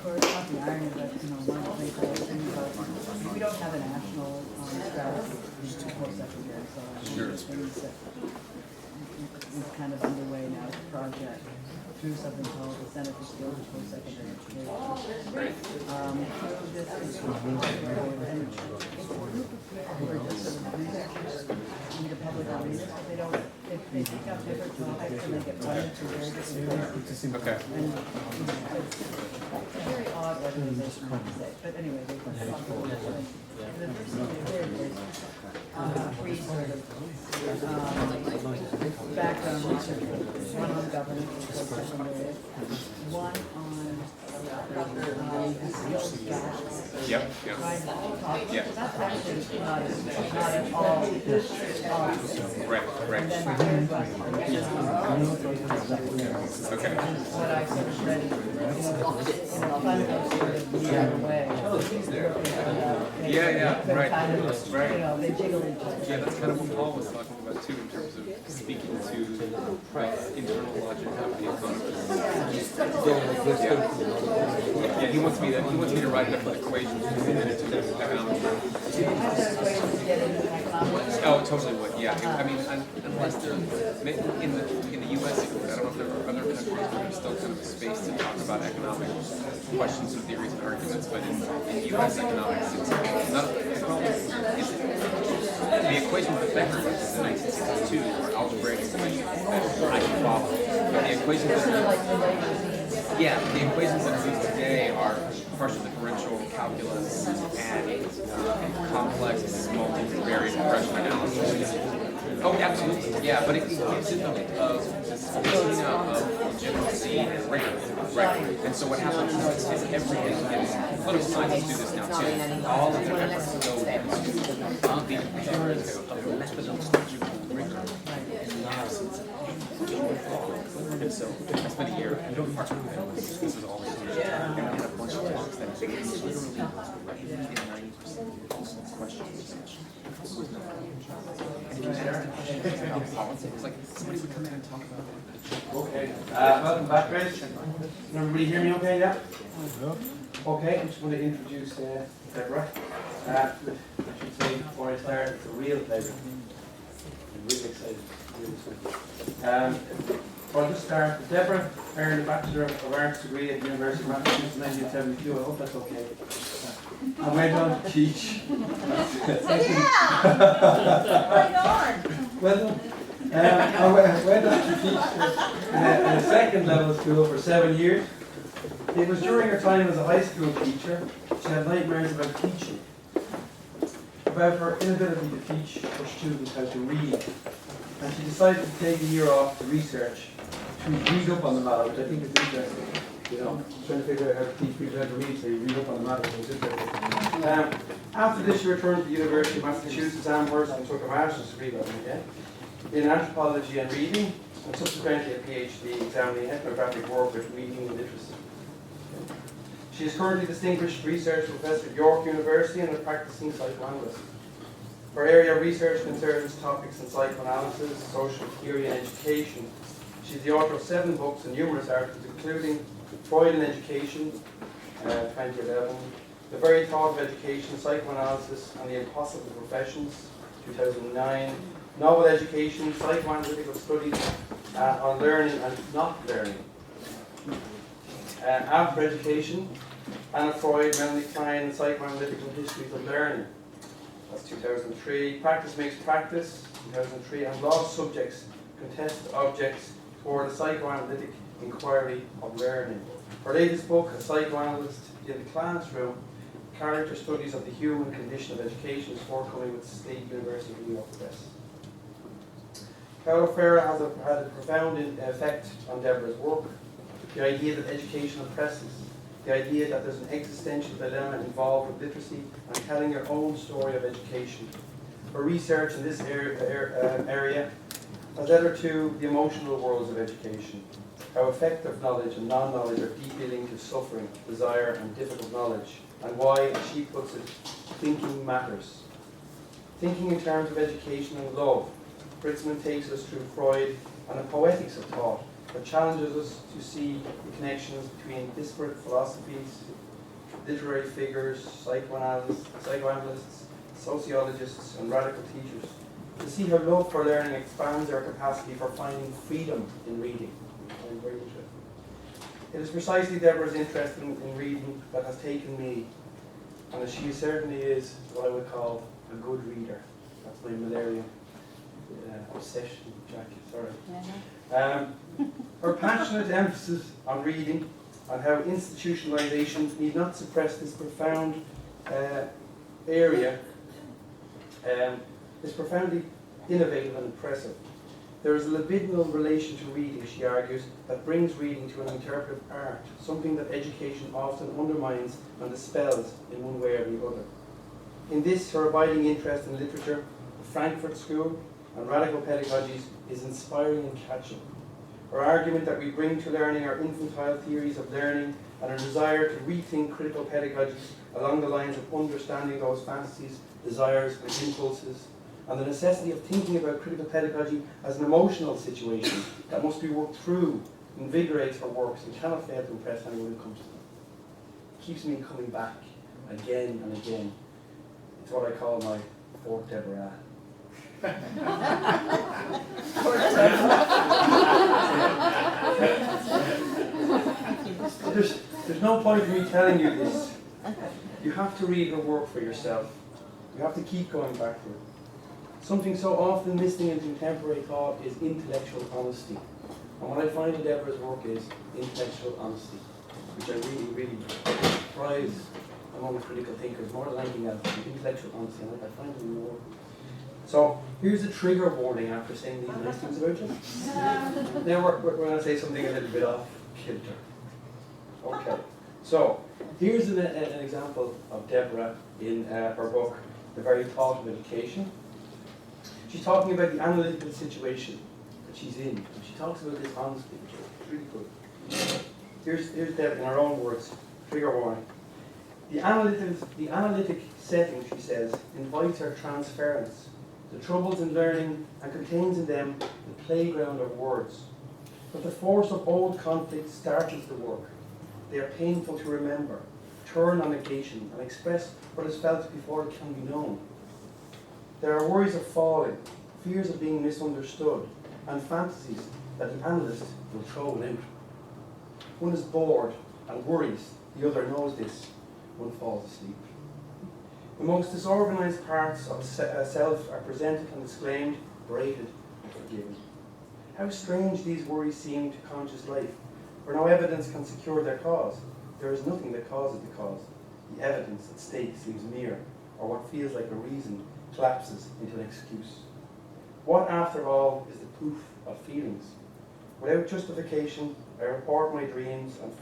course, not the irony, but one of the things I was thinking about, we don't have a national strategy in post-secondary, so one of the things that is kind of underway now, the project through something called the Center for Skills in Post-Secondary Education. This is a group of people who are just sort of researchers in the public arenas, but they don't. They pick up different topics and they get funded through very different places. Okay. And it's a very odd organization, I have to say. But anyway, they the first thing they did was three sort of background research, one on governance, one on the skills gaps. Yep. Yeah. That's actually not at all. Right. And then the third one, Okay. what I sort of read, fundamentally sort of the other way. Right. Kind of, they jiggle each other. Yeah, that's kind of what Paul was talking about too, in terms of speaking to internal logic of the economy. Yeah, he wants me to write up an equation to economic growth. Oh, totally would. Yeah, I mean, unless there, in the U.S., I don't know if there are other countries where there's still kind of a space to talk about economic questions and theories and arguments, but in U.S. economics, it's not. The equation that Becker wrote in 1962 were algebraic equations that I can follow. But the equations the equations that are used today are partial differential calculus and complex multivariate regression analysis. Oh, absolutely, yeah, but it gives it this patina of legitimacy and rigor, right? And so what happens is everything, and political scientists do this now too, all of their efforts go into the imperative of methodological rigor and absence of and so I spent a year this is all and I had a bunch of talks that literally in 90% of questions. And if you ask questions about politics, like somebody would come in and talk about it. Okay. Welcome back, Chris. Can everybody hear me okay, yeah? Okay, I'm just going to introduce Deborah. I should say before I start, it's a real pleasure. I'm really excited. So I'll just start with Deborah earned a Bachelor of Arts degree at the University of Massachusetts in 1972. I hope that's okay. I went on to teach. Well done. I went on to teach in a second level school for 7 years. It was during her time as a high school teacher. She had nightmares about teaching, about her inability to teach her students how to read. And she decided to take a year off to research, to read up on the matter, which I think is interesting. Trying to figure out how to teach people how to read, so you read up on the matter, which is interesting. After this, she returned to the University of Massachusetts Amherst and took a master's degree in anthropology and reading, and subsequently a PhD examining ethnographic work with reading and literacy. She is currently Distinguished Research Professor at York University and a practicing psychoanalyst. Her area of research concerns topics in psychoanalysis, social theory, and education. She's the author of 7 books and numerous articles, including Freud in Education, 2011, The Very Thought of Education, Psychoanalysis and the Impossible Professions, 2009, Novel Education, Psychoanalytical Studies on Learning and Not Learning, After Education, Anna Freud, Melanie Klein, and Psychoanalytical Histories of Learning. That's 2003. Practice Makes Practice, 2003, and Lost Subjects, Contested Objects toward a Psychoanalytic Inquiry of Learning. Her latest book, A Psychoanalyst in the Classroom, Character Studies of the Human Condition of Education, is forthcoming with the State University of New York Press. Paulo Freire has had a profound effect on Deborah's work. The idea that education oppresses, the idea that there's an existential dilemma involved with literacy and telling your own story of education. Her research in this area has led her to the emotional worlds of education, how effective knowledge and non-knowledge are deeply linked to suffering, desire, and difficult knowledge, and why, as she puts it, thinking matters. Thinking in terms of education and love, Britzman takes us through Freud and the poetics of thought, that challenges us to see the connections between disparate philosophies, literary figures, psychoanalysts, sociologists, and radical teachers, to see how love for learning expands our capacity for finding freedom in reading. I'm very interested. It is precisely Deborah's interest in reading that has taken me, and she certainly is what I would call a good reader. That's my malaria obsession, Jackie, sorry. Her passionate emphasis on reading and how institutionalization need not suppress this profound area is profoundly innovative and impressive. There is a libidinal relation to reading, she argues, that brings reading to an interpretive art, something that education often undermines and dispels in one way or the other. In this, her abiding interest in literature, the Frankfurt School, and radical pedagogies is inspiring and catching. Her argument that we bring to learning our infantile theories of learning and our desire to rethink critical pedagogies along the lines of understanding those fantasies, desires, and impulses, and the necessity of thinking about critical pedagogy as an emotional situation that must be worked through, invigorates her works and cannot fail to impress anyone who comes to them. It keeps me coming back again and again. It's what I call my fourth Deborah. There's no point in me telling you this. You have to read her work for yourself. You have to keep going back to it. Something so often missing in contemporary thought is intellectual honesty. And what I find in Deborah's work is intellectual honesty, which I really, really prize among critical thinkers, more than anything else, intellectual honesty. And I find it more. So here's a trigger warning after saying these nice things about you. Now we're going to say something a little bit off kilter. Okay, so here's an example of Deborah in her book, The Very Thought of Education. She's talking about the analytical situation that she's in. And she talks about this honestly, which is really good. Here's Deborah in her own words, trigger warning. The analytic setting, she says, invites our transference, the troubles in learning, and contains in them the playground of words. But the force of old conflict startles the work. They are painful to remember, turn on occasion, and express what is felt before it can be known. There are worries of falling, fears of being misunderstood, and fantasies that the analyst will throw out. One is bored and worries, the other knows this. One falls asleep. The most disorganized parts of self are presented and exclaimed, braided and forgiven. How strange these worries seem to conscious life, for no evidence can secure their cause. There is nothing that causes the cause. The evidence at stake seems mere, or what feels like a reason collapses into an excuse. What, after all, is the proof of feelings? Without justification, I report my dreams and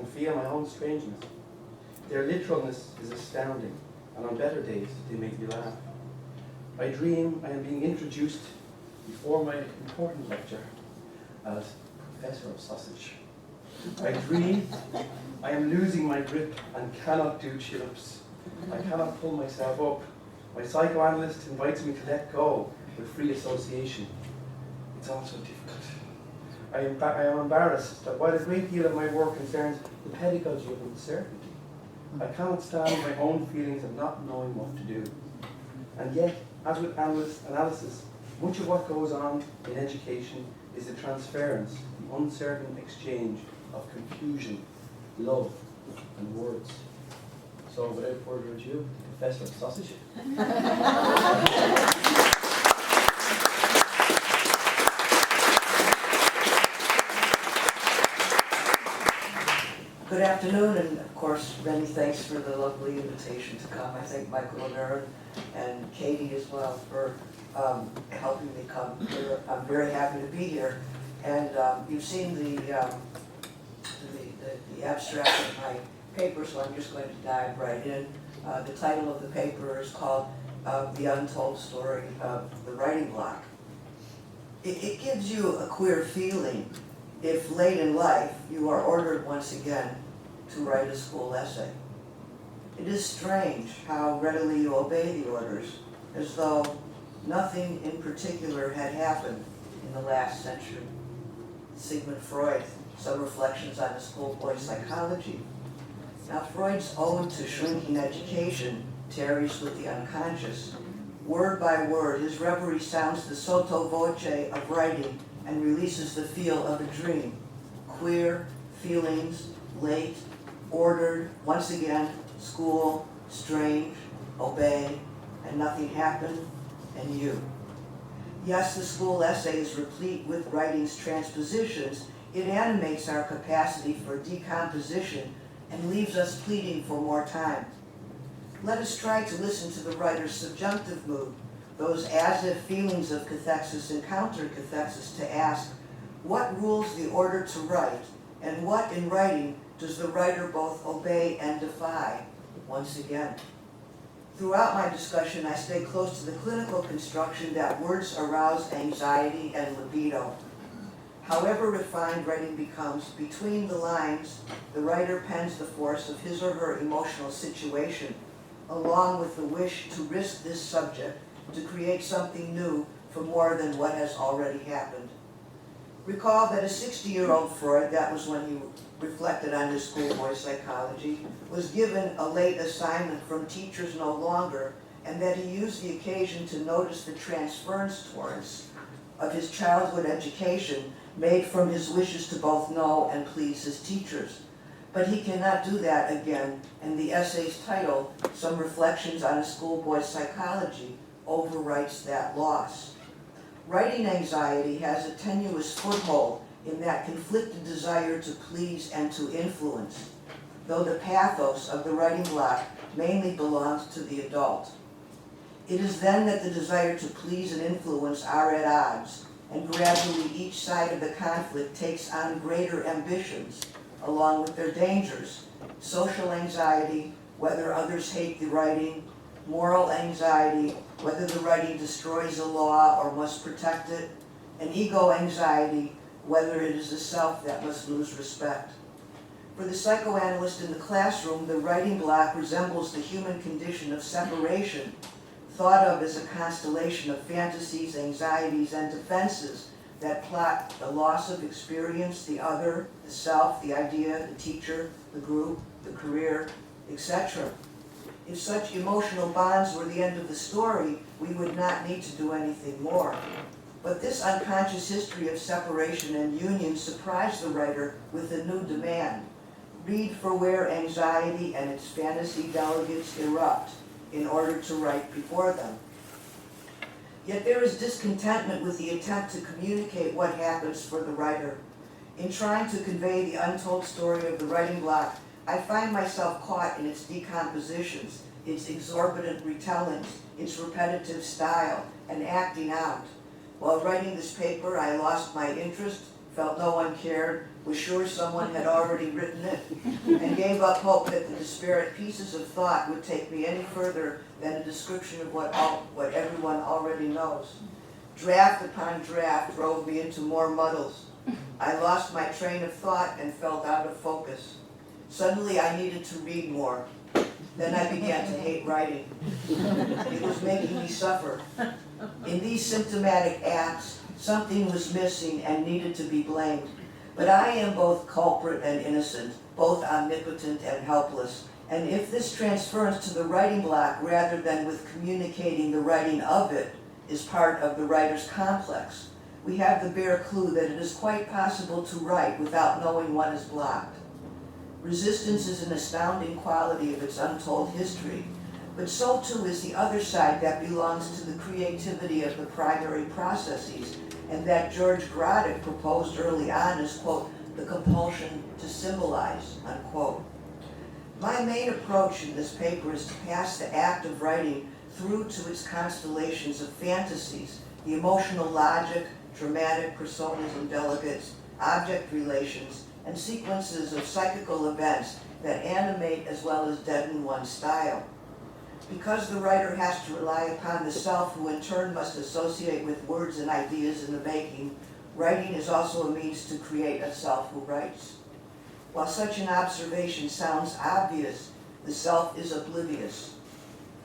feel my own strangeness. Their literalness is astounding, and on better days they make me laugh. I dream I am being introduced before my important lecture as Professor of Sausage. I dream I am losing my grip and cannot do chin-ups. I cannot pull myself up. My psychoanalyst invites me to let go with free association. It's all so difficult. I am embarrassed that while a great deal of my work concerns the pedagogy of uncertainty, I cannot stand my own feelings of not knowing what to do. And yet, as with analysis, much of what goes on in education is the transference, the uncertain exchange of confusion, love, and words. So without further ado, Professor of Sausage. Good afternoon, and of course, many thanks for the lovely invitation to come. I thank Michael and Aaron and Katie as well for helping me come here. I'm very happy to be here. And you've seen the abstract of my paper, so I'm just going to dive right in. The title of the paper is called The Untold Story of the Writing Block. It gives you a queer feeling if late in life you are ordered once again to write a school essay. It is strange how readily you obey the orders, as though nothing in particular had happened in the last century. Sigmund Freud, Some Reflections on a Schoolboy's Psychology. Now, Freud's ode to shrinking education tarries with the unconscious. Word by word, his reverie sounds the sotto voce of writing and releases the feel of a dream. Queer, feelings, late, ordered, once again, school, strange, obey, and nothing happened, and you. Yes, the school essay is replete with writing's transpositions. It animates our capacity for decomposition and leaves us pleading for more time. Let us try to listen to the writer's subjunctive mood, those as-if feelings of cathexis and counter-cathexis, to ask, what rules the order to write, and what in writing does the writer both obey and defy? Once again. Throughout my discussion, I stay close to the clinical construction that words arouse anxiety and libido. However refined writing becomes, between the lines, the writer pens the force of his or her emotional situation, along with the wish to risk this subject, to create something new for more than what has already happened. Recall that a 60-year-old Freud, that was when he reflected on his schoolboy psychology, was given a late assignment from teachers no longer, and that he used the occasion to notice the transference torrents of his childhood education made from his wishes to both know and please his teachers. But he cannot do that again, and the essay's title, Some Reflections on a Schoolboy's Psychology, overwrites that loss. Writing anxiety has a tenuous foothold in that conflicted desire to please and to influence, though the pathos of the writing block mainly belongs to the adult. It is then that the desire to please and influence are at odds, and gradually each side of the conflict takes on greater ambitions, along with their dangers: social anxiety, whether others hate the writing; moral anxiety, whether the writing destroys a law or must protect it; and ego anxiety, whether it is the self that must lose respect. For the psychoanalyst in the classroom, the writing block resembles the human condition of separation, thought of as a constellation of fantasies, anxieties, and defenses that plot the loss of experience, the other, the self, the idea, the teacher, the group, the career, etc. If such emotional bonds were the end of the story, we would not need to do anything more. But this unconscious history of separation and union surprised the writer with a new demand: read for where anxiety and its fantasy delegates erupt in order to write before them. Yet there is discontentment with the attempt to communicate what happens for the writer. In trying to convey the untold story of the writing block, I find myself caught in its decompositions, its exorbitant retellings, its repetitive style, and acting out. While writing this paper, I lost my interest, felt no one cared, was sure someone had already written it, and gave up hope that the disparate pieces of thought would take me any further than a description of what everyone already knows. Draft upon draft drove me into more muddles. I lost my train of thought and felt out of focus. Suddenly I needed to read more. Then I began to hate writing. It was making me suffer. In these symptomatic acts, something was missing and needed to be blamed. But I am both culprit and innocent, both omnipotent and helpless. And if this transference to the writing block, rather than with communicating the writing of it, is part of the writer's complex, we have the bare clue that it is quite possible to write without knowing one is blocked. Resistance is an astounding quality of its untold history, but so too is the other side that belongs to the creativity of the primary processes, and that George Grodek proposed early on as, quote, the compulsion to symbolize, unquote. My main approach in this paper is to pass the act of writing through to its constellations of fantasies, the emotional logic, dramatic personas and delegates, object relations, and sequences of psychical events that animate as well as deaden one's style. Because the writer has to rely upon the self, who in turn must associate with words and ideas in the making, writing is also a means to create a self who writes. While such an observation sounds obvious, the self is oblivious.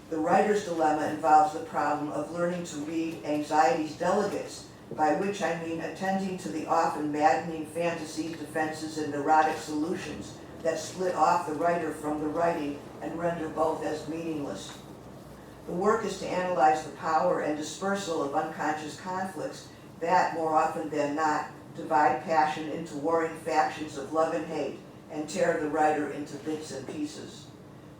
The writer's dilemma involves the problem of learning to read anxiety's delegates, by which I mean attending to the often maddening fantasies, defenses, and neurotic solutions that split off the writer from the writing and render both as meaningless. The work is to analyze the power and dispersal of unconscious conflicts that, more often than not, divide passion into warring factions of love and hate and tear the writer into bits and pieces.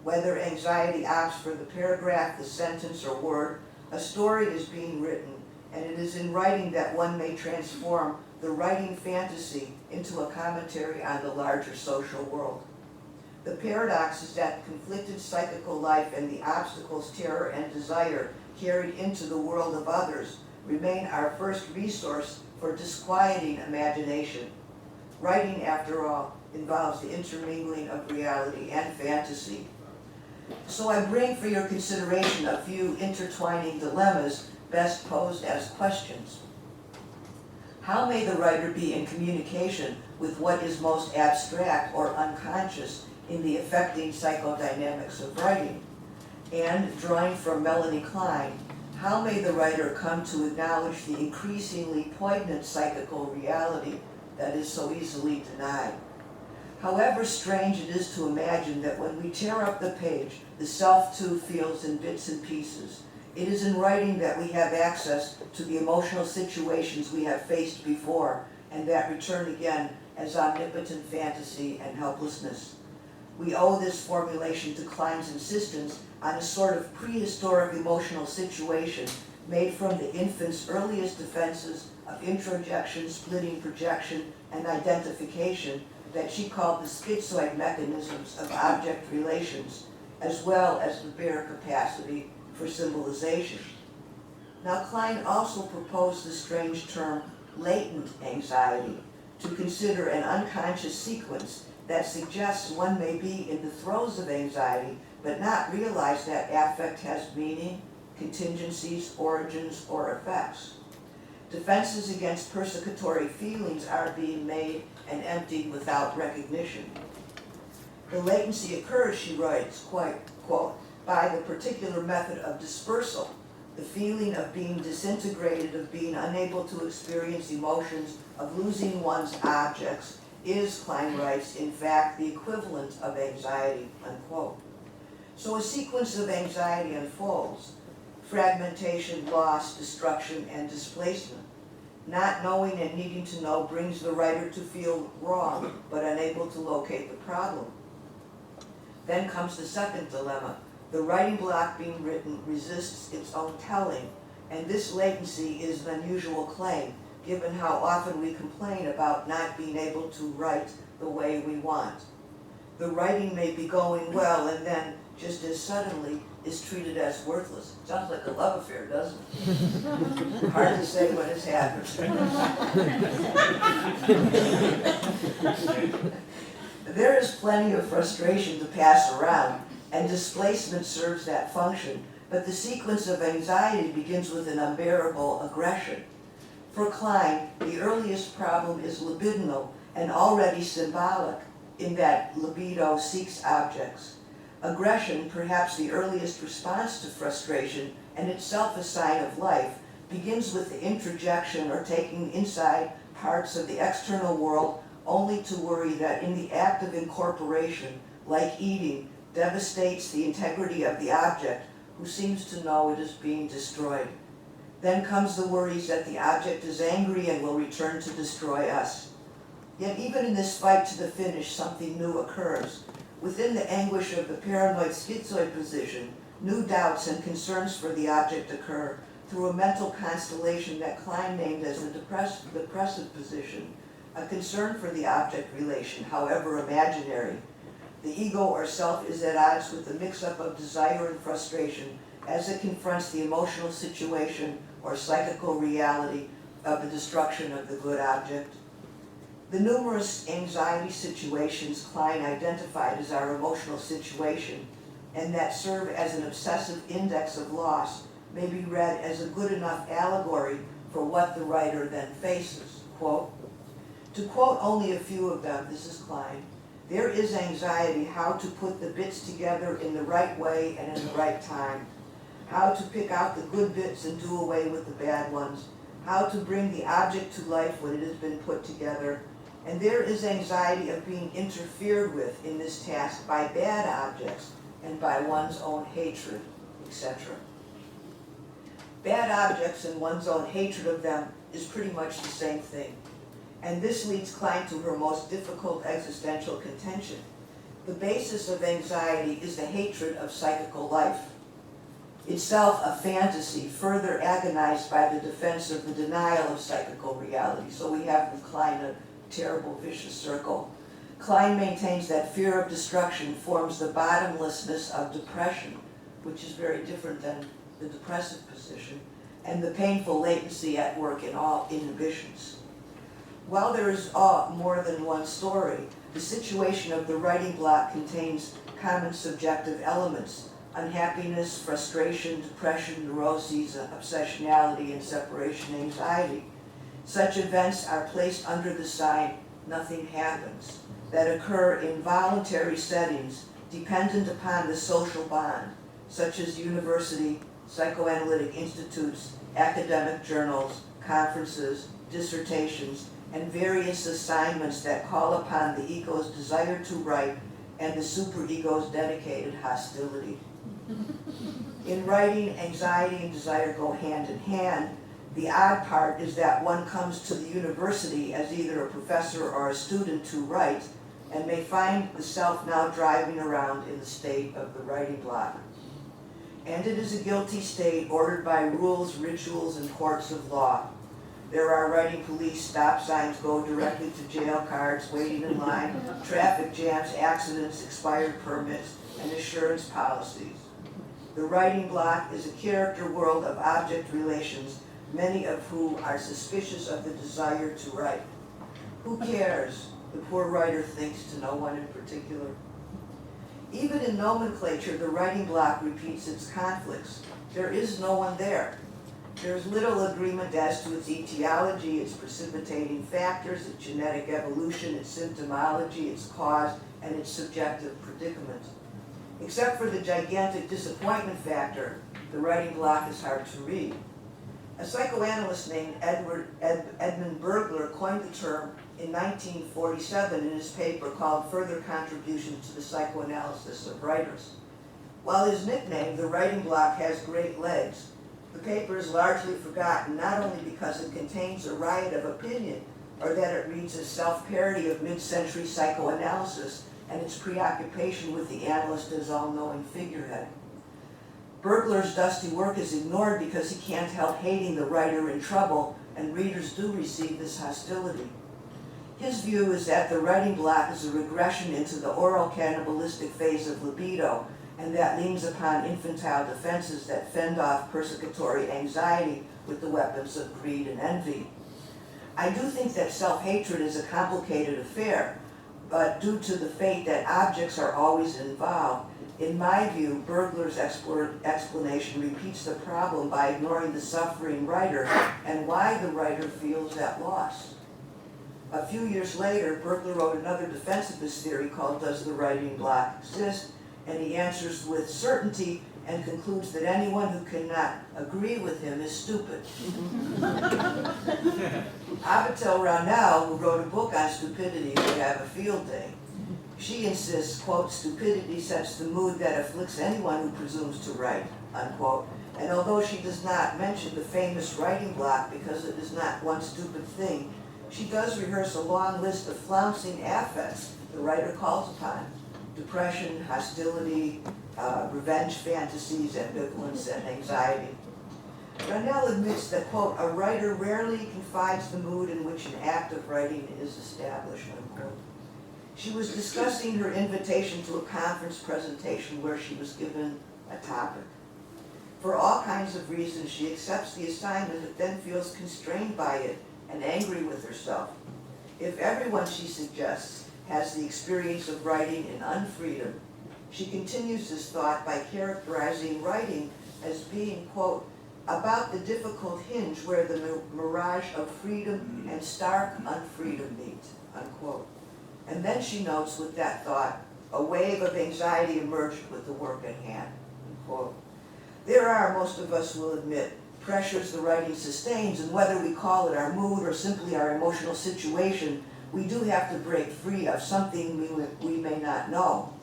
Whether anxiety opts for the paragraph, the sentence, or word, a story is being written, and it is in writing that one may transform the writing fantasy into a commentary on the larger social world. The paradox is that conflicted psychical life and the obstacles terror and desire carried into the world of others remain our first resource for disquieting imagination. Writing, after all, involves the intermingling of reality and fantasy. So I bring for your consideration a few intertwining dilemmas best posed as questions. How may the writer be in communication with what is most abstract or unconscious in the affecting psychodynamics of writing? And, drawing from Melanie Klein, how may the writer come to acknowledge the increasingly poignant psychical reality that is so easily denied? However strange it is to imagine that when we tear up the page, the self too feels in bits and pieces. It is in writing that we have access to the emotional situations we have faced before and that return again as omnipotent fantasy and helplessness. We owe this formulation to Klein's insistence on a sort of prehistoric emotional situation made from the infant's earliest defenses of introjection, splitting, projection, and identification that she called the schizoid mechanisms of object relations, as well as the bare capacity for symbolization. Now, Klein also proposed the strange term latent anxiety to consider an unconscious sequence that suggests one may be in the throes of anxiety but not realize that affect has meaning, contingencies, origins, or effects. Defenses against persecutory feelings are being made and emptied without recognition. The latency occurs, she writes, quote, by the particular method of dispersal, the feeling of being disintegrated, of being unable to experience emotions, of losing one's objects, is, Klein writes, in fact the equivalent of anxiety, unquote. So a sequence of anxiety unfolds: fragmentation, loss, destruction, and displacement. Not knowing and needing to know brings the writer to feel wrong, but unable to locate the problem. Then comes the second dilemma. The writing block being written resists its own telling, and this latency is an unusual claim, given how often we complain about not being able to write the way we want. The writing may be going well, and then, just as suddenly, is treated as worthless. Sounds like a love affair, doesn't it? Hard to say what has happened. There is plenty of frustration to pass around, and displacement serves that function, but the sequence of anxiety begins with an unbearable aggression. For Klein, the earliest problem is libidinal and already symbolic, in that libido seeks objects. Aggression, perhaps the earliest response to frustration, and itself a sign of life, begins with the introjection or taking inside parts of the external world only to worry that in the act of incorporation, like eating, devastates the integrity of the object who seems to know it is being destroyed. Then comes the worries that the object is angry and will return to destroy us. Yet even in this fight to the finish, something new occurs. Within the anguish of the paranoid schizoid position, new doubts and concerns for the object occur through a mental constellation that Klein named as the depressive position, a concern for the object relation, however imaginary. The ego or self is at odds with the mix-up of desire and frustration as it confronts the emotional situation or psychical reality of the destruction of the good object. The numerous anxiety situations Klein identified as our emotional situation and that serve as an obsessive index of loss may be read as a good enough allegory for what the writer then faces. Quote, to quote only a few of them, this is Klein, there is anxiety how to put the bits together in the right way and in the right time, how to pick out the good bits and do away with the bad ones, how to bring the object to life when it has been put together, and there is anxiety of being interfered with in this task by bad objects and by one's own hatred, etc. Bad objects and one's own hatred of them is pretty much the same thing. And this leads Klein to her most difficult existential contention. The basis of anxiety is the hatred of psychical life, itself a fantasy, further agonized by the defense of the denial of psychical reality. So we have with Klein a terrible vicious circle. Klein maintains that fear of destruction forms the bottomlessness of depression, which is very different than the depressive position, and the painful latency at work in all inhibitions. While there is more than one story, the situation of the writing block contains common subjective elements: unhappiness, frustration, depression, neuroses, obsessionality, and separation anxiety. Such events are placed under the sign "nothing happens," that occur in voluntary settings dependent upon the social bond, such as university, psychoanalytic institutes, academic journals, conferences, dissertations, and various assignments that call upon the ego's desire to write and the superego's dedicated hostility. In writing, anxiety and desire go hand in hand. The odd part is that one comes to the university as either a professor or a student to write, and may find the self now driving around in the state of the writing block. And it is a guilty state ordered by rules, rituals, and courts of law. There are writing police, stop signs go directly to jail cards, waiting in line, traffic jams, accidents, expired permits, and assurance policies. The writing block is a character world of object relations, many of whom are suspicious of the desire to write. Who cares? The poor writer thinks, to no one in particular. Even in nomenclature, the writing block repeats its conflicts. There is no one there. There is little agreement as to its etiology, its precipitating factors, its genetic evolution, its symptomology, its cause, and its subjective predicament. Except for the gigantic disappointment factor, the writing block is hard to read. A psychoanalyst named Edmund Bergler coined the term in 1947 in his paper called Further Contributions to the Psychoanalysis of Writers. While his nickname, the writing block, has great legs, the paper is largely forgotten, not only because it contains a riot of opinion, or that it reads a self-parody of mid-century psychoanalysis and its preoccupation with the analyst as all-knowing figurehead. Bergler's dusty work is ignored because he can't help hating the writer in trouble, and readers do receive this hostility. His view is that the writing block is a regression into the oral cannibalistic phase of libido, and that leans upon infantile defenses that fend off persecutory anxiety with the weapons of greed and envy. I do think that self-hatred is a complicated affair, but due to the fate that objects are always involved, in my view, Bergler's explanation repeats the problem by ignoring the suffering writer and why the writer feels at loss. A few years later, Bergler wrote another defense of this theory called Does the Writing Block Exist? And he answers with certainty and concludes that anyone who cannot agree with him is stupid. Avital Ranel, who wrote a book on stupidity, would have a field day. She insists, quote, stupidity sets the mood that afflicts anyone who presumes to write, unquote. And although she does not mention the famous writing block because it is not one stupid thing, she does rehearse a long list of flouncing affects the writer calls upon: depression, hostility, revenge fantasies, ambivalence, and anxiety. Ranel admits that, quote, a writer rarely confides the mood in which an act of writing is established, unquote. She was discussing her invitation to a conference presentation where she was given a topic. For all kinds of reasons, she accepts the assignment but then feels constrained by it and angry with herself. If everyone, she suggests, has the experience of writing in unfreedom, she continues this thought by characterizing writing as being, quote, about the difficult hinge where the mirage of freedom and stark unfreedom meet, unquote. And then she notes with that thought, a wave of anxiety emerged with the work at hand, unquote. There are, most of us will admit, pressures the writing sustains, and whether we call it our mood or simply our emotional situation, we do have to break free of something we may not know.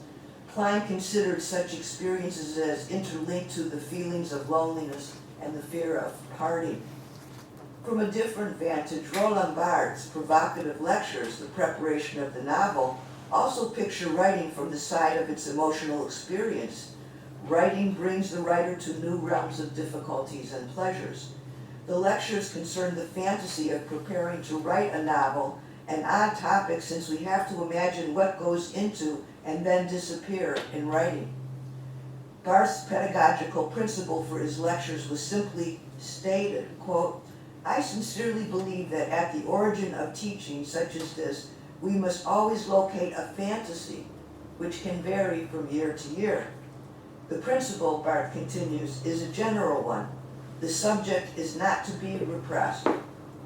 Klein considered such experiences as interlinked to the feelings of loneliness and the fear of parting. From a different vantage, Roland Barthes' provocative lectures, the preparation of the novel, also picture writing from the side of its emotional experience. Writing brings the writer to new realms of difficulties and pleasures. The lectures concern the fantasy of preparing to write a novel, an odd topic since we have to imagine what goes into and then disappear in writing. Barthes' pedagogical principle for his lectures was simply stated, quote, "I sincerely believe that at the origin of teaching such as this, we must always locate a fantasy which can vary from year to year. The principle," Barthes continues, "is a general one. The subject is not to be repressed,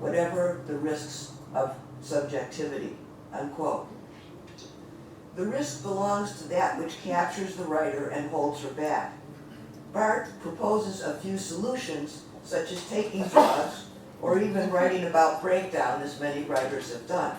whatever the risks of subjectivity," unquote. The risk belongs to that which captures the writer and holds her back. Barthes proposes a few solutions, such as taking drugs, or even writing about breakdown, as many writers have done.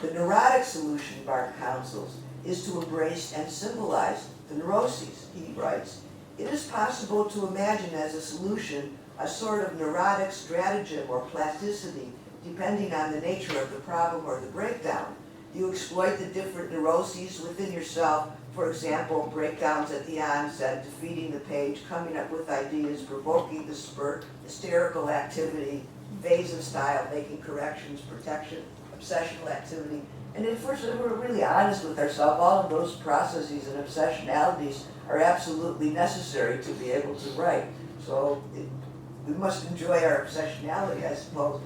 The neurotic solution, Barthes counsels, is to embrace and symbolize the neuroses. He writes, "It is possible to imagine as a solution a sort of neurotic stratagem or plasticity, depending on the nature of the problem or the breakdown. You exploit the different neuroses within yourself, for example, breakdowns at the onset, defeating the page, coming up with ideas, provoking the spurt, hysterical activity, evasive style, making corrections, protection, obsessional activity." And if we're really honest with ourselves, all of those processes and obsessionalities are absolutely necessary to be able to write. So we must enjoy our obsessionality, I suppose.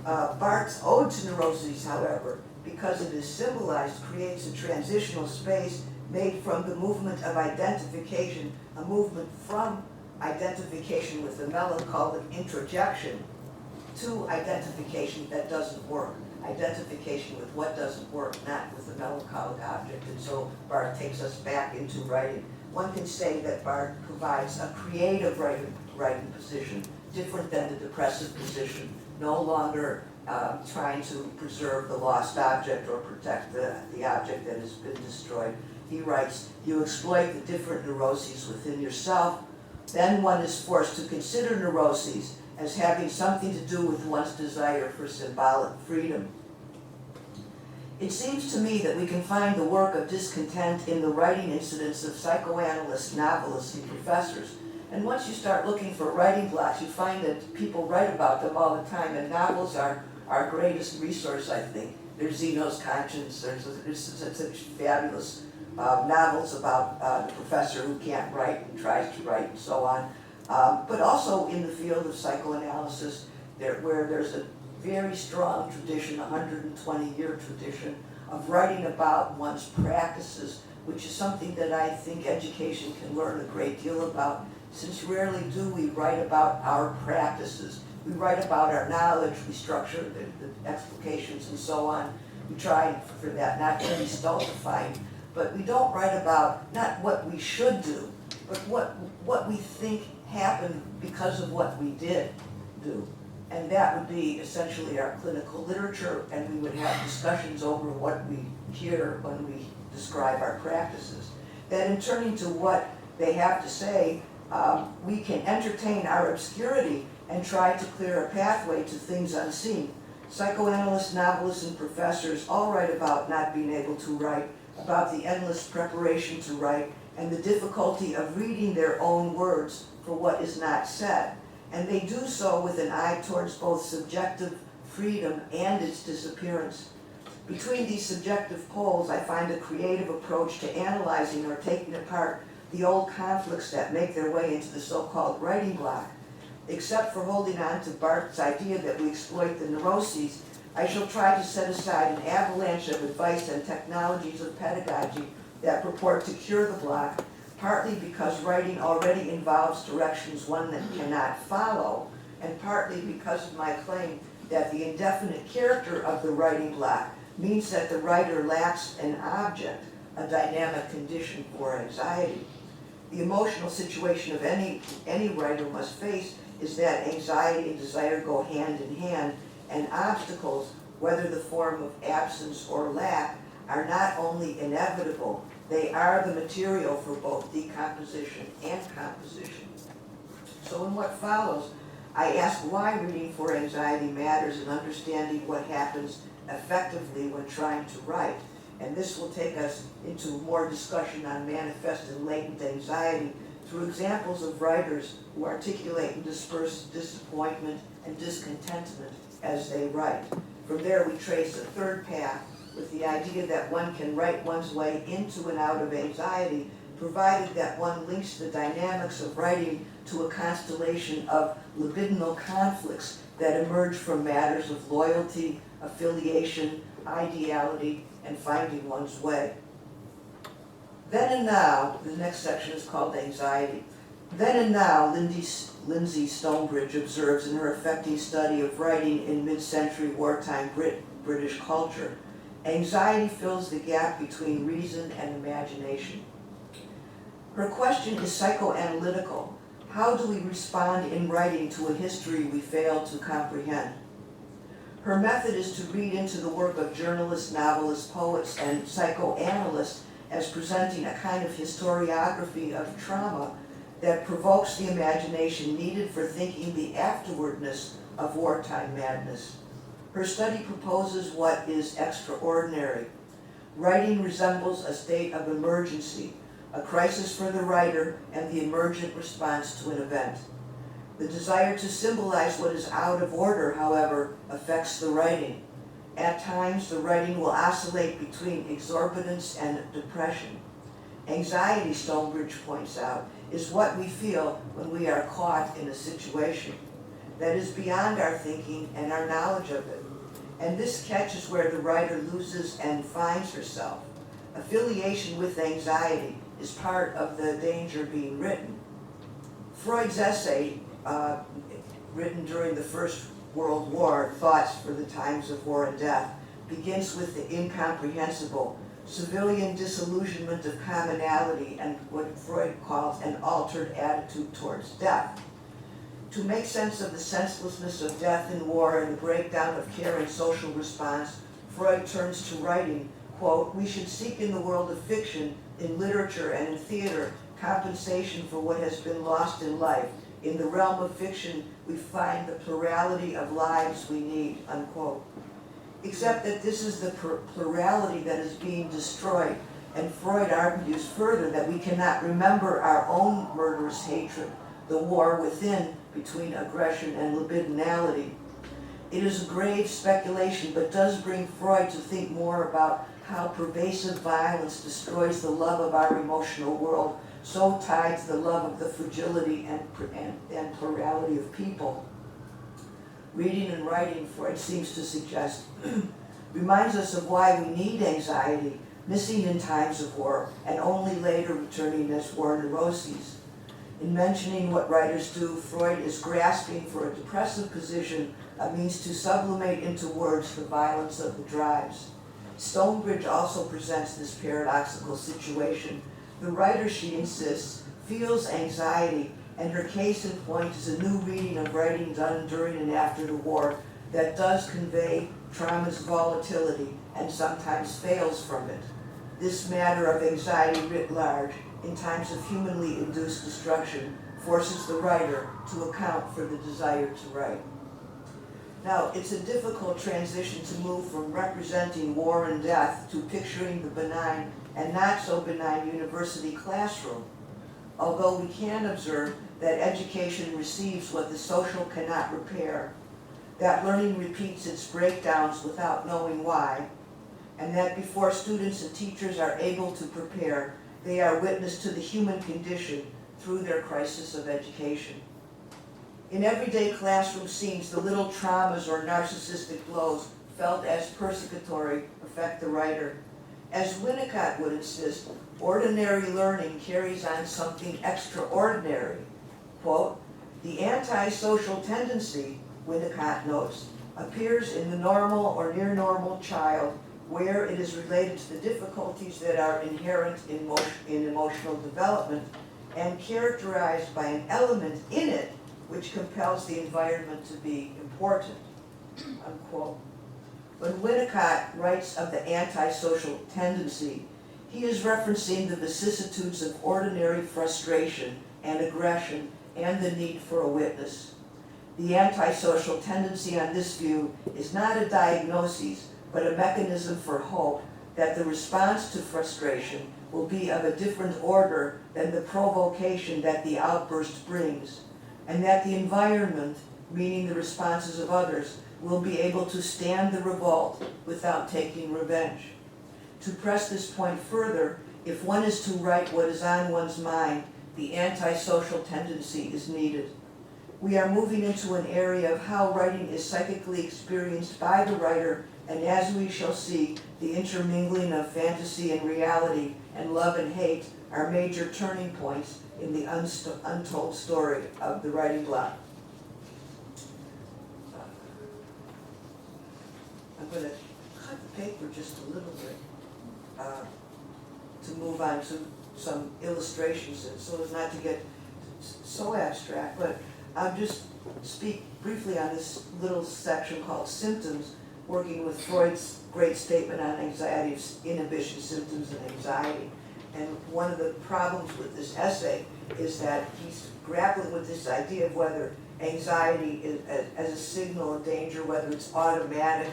Barthes' ode to neuroses, however, because it is symbolized, creates a transitional space made from the movement of identification, a movement from identification with the melancholic introjection to identification that doesn't work. Identification with what doesn't work, not with the melancholic object. And so Barthes takes us back into writing. One can say that Barthes provides a creative writing position, different than the depressive position, no longer trying to preserve the lost object or protect the object that has been destroyed. He writes, "You exploit the different neuroses within yourself, then one is forced to consider neuroses as having something to do with one's desire for symbolic freedom." It seems to me that we can find the work of discontent in the writing incidents of psychoanalysts, novelists, and professors. And once you start looking for writing blocks, you find that people write about them all the time, and novels are our greatest resource, I think. There's Zeno's Conscience, there's such fabulous novels about the professor who can't write and tries to write and so on. But also in the field of psychoanalysis, where there's a very strong tradition, 120-year tradition, of writing about one's practices, which is something that I think education can learn a great deal about, since rarely do we write about our practices. We write about our knowledge, we structure the explications and so on. We try for that not to be stultifying, but we don't write about not what we should do, but what we think happened because of what we did do. And that would be essentially our clinical literature, and we would have discussions over what we hear when we describe our practices. Then in turning to what they have to say, we can entertain our obscurity and try to clear a pathway to things unseen. Psychoanalysts, novelists, and professors all write about not being able to write, about the endless preparation to write, and the difficulty of reading their own words for what is not said. And they do so with an eye towards both subjective freedom and its disappearance. Between these subjective poles, I find a creative approach to analyzing or taking apart the old conflicts that make their way into the so-called writing block. Except for holding on to Barthes' idea that we exploit the neuroses, I shall try to set aside an avalanche of advice and technologies of pedagogy that purport to cure the block, partly because writing already involves directions one that cannot follow, and partly because of my claim that the indefinite character of the writing block means that the writer lacks an object, a dynamic condition for anxiety. The emotional situation of any writer must face is that anxiety and desire go hand in hand, and obstacles, whether the form of absence or lack, are not only inevitable, they are the material for both decomposition and composition. So in what follows, I ask why reading for anxiety matters and understanding what happens effectively when trying to write. And this will take us into more discussion on manifest and latent anxiety through examples of writers who articulate and disperse disappointment and discontentment as they write. From there we trace a third path with the idea that one can write one's way into and out of anxiety, provided that one links the dynamics of writing to a constellation of libidinal conflicts that emerge from matters of loyalty, affiliation, ideality, and finding one's way. Then and now, the next section is called anxiety. Then and now, Lindsay Stonebridge observes in her affecting study of writing in mid-century wartime British culture, anxiety fills the gap between reason and imagination. Her question is psychoanalytical. How do we respond in writing to a history we fail to comprehend? Her method is to read into the work of journalists, novelists, poets, and psychoanalysts as presenting a kind of historiography of trauma that provokes the imagination needed for thinking the afterwardness of wartime madness. Her study proposes what is extraordinary. Writing resembles a state of emergency, a crisis for the writer and the emergent response to an event. The desire to symbolize what is out of order, however, affects the writing. At times, the writing will oscillate between exorbitance and depression. Anxiety, Stonebridge points out, is what we feel when we are caught in a situation that is beyond our thinking and our knowledge of it. And this catch is where the writer loses and finds herself. Affiliation with anxiety is part of the danger being written. Freud's essay, written during the First World War, Thoughts for the Times of War and Death, begins with the incomprehensible, civilian disillusionment of commonality and what Freud calls an altered attitude towards death. To make sense of the senselessness of death in war and the breakdown of care and social response, Freud turns to writing, quote, "We should seek in the world of fiction, in literature and in theater, compensation for what has been lost in life. In the realm of fiction, we find the plurality of lives we need," unquote. Except that this is the plurality that is being destroyed, and Freud argues further that we cannot remember our own murderous hatred, the war within between aggression and libidinality. It is a grave speculation, but does bring Freud to think more about how pervasive violence destroys the love of our emotional world, so tied to the love of the fragility and plurality of people. Reading and writing, Freud seems to suggest, reminds us of why we need anxiety, missing in times of war, and only later returning as war neuroses. In mentioning what writers do, Freud is grasping for a depressive position, a means to sublimate into words the violence of the drives. Stonebridge also presents this paradoxical situation. The writer, she insists, feels anxiety, and her case in point is a new reading of writing done during and after the war that does convey trauma's volatility and sometimes fails from it. This matter of anxiety writ large, in times of humanly induced destruction, forces the writer to account for the desire to write. Now, it's a difficult transition to move from representing war and death to picturing the benign and not so benign university classroom, although we can observe that education receives what the social cannot repair, that learning repeats its breakdowns without knowing why, and that before students and teachers are able to prepare, they are witness to the human condition through their crisis of education. In everyday classroom scenes, the little traumas or narcissistic blows felt as persecutory affect the writer. As Winnicott would insist, ordinary learning carries on something extraordinary. Quote, "The antisocial tendency," Winnicott notes, "appears in the normal or near normal child where it is related to the difficulties that are inherent in emotional development and characterized by an element in it which compels the environment to be important, unquote. When Winnicott writes of the antisocial tendency, he is referencing the vicissitudes of ordinary frustration and aggression and the need for a witness. The antisocial tendency on this view is not a diagnosis, but a mechanism for hope that the response to frustration will be of a different order than the provocation that the outburst brings, and that the environment, meaning the responses of others, will be able to stand the revolt without taking revenge. To press this point further, if one is to write what is on one's mind, the antisocial tendency is needed. We are moving into an area of how writing is psychically experienced by the writer, and as we shall see, the intermingling of fantasy and reality and love and hate are major turning points in the untold story of the writing block. I'm going to cut the paper just a little bit to move on to some illustrations, so as not to get so abstract, but I'll just speak briefly on this little section called symptoms, working with Freud's great statement on anxiety, inhibition, symptoms, and anxiety. And one of the problems with this essay is that he's grappling with this idea of whether anxiety is as a signal of danger, whether it's automatic,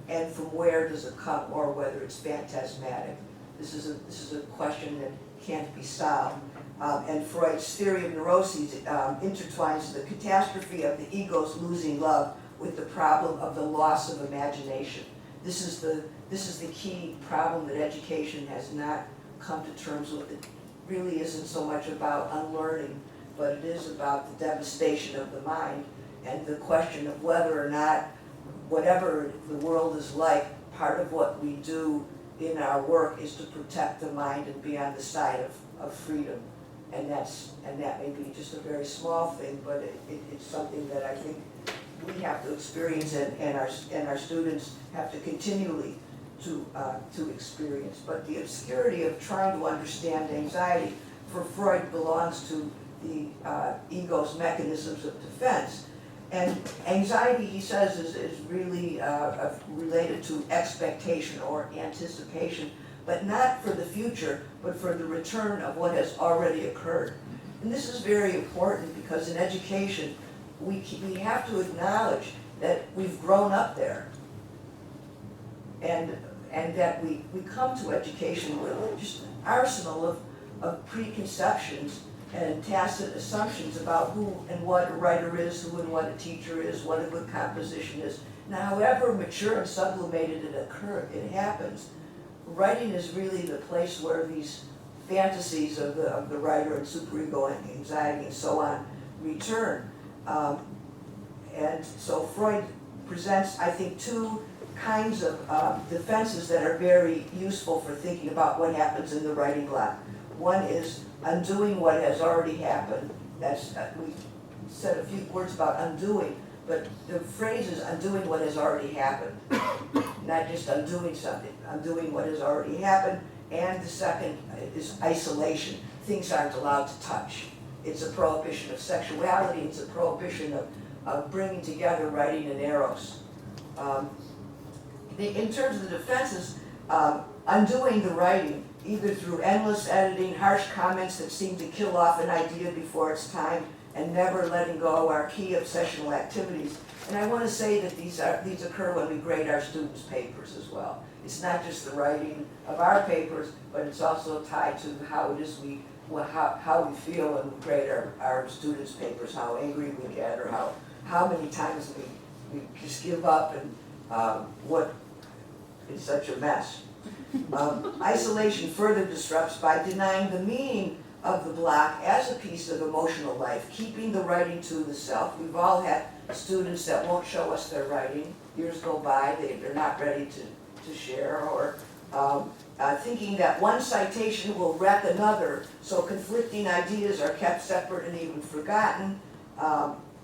and from where does it come, or whether it's phantasmatic. This is a question that can't be solved. And Freud's theory of neuroses intertwines the catastrophe of the ego's losing love with the problem of the loss of imagination. This is the key problem that education has not come to terms with. It really isn't so much about unlearning, but it is about the devastation of the mind and the question of whether or not, whatever the world is like, part of what we do in our work is to protect the mind and be on the side of freedom. And that may be just a very small thing, but it's something that I think we have to experience, and our students have to continually to experience. But the obscurity of trying to understand anxiety for Freud belongs to the ego's mechanisms of defense. And anxiety, he says, is really related to expectation or anticipation, but not for the future, but for the return of what has already occurred. And this is very important because in education, we have to acknowledge that we've grown up there, and that we come to education with just an arsenal of preconceptions and tacit assumptions about who and what a writer is, who and what a teacher is, what a good composition is. Now, however mature and sublimated it happens, writing is really the place where these fantasies of the writer and superego and anxiety and so on return. And so Freud presents, I think, two kinds of defenses that are very useful for thinking about what happens in the writing block. One is undoing what has already happened. That's we said a few words about undoing, but the phrase is undoing what has already happened, not just undoing something, undoing what has already happened. And the second is isolation. Things aren't allowed to touch. It's a prohibition of sexuality. It's a prohibition of bringing together writing and eros. In terms of the defenses, undoing the writing, either through endless editing, harsh comments that seem to kill off an idea before its time, and never letting go are key obsessional activities. And I want to say that these occur when we grade our students' papers as well. It's not just the writing of our papers, but it's also tied to how it is how we feel when we grade our students' papers, how angry we get, or how many times we just give up, and what is such a mess. Isolation further disrupts by denying the meaning of the block as a piece of emotional life, keeping the writing to the self. We've all had students that won't show us their writing. Years go by, they're not ready to share, or thinking that one citation will wreck another, so conflicting ideas are kept separate and even forgotten,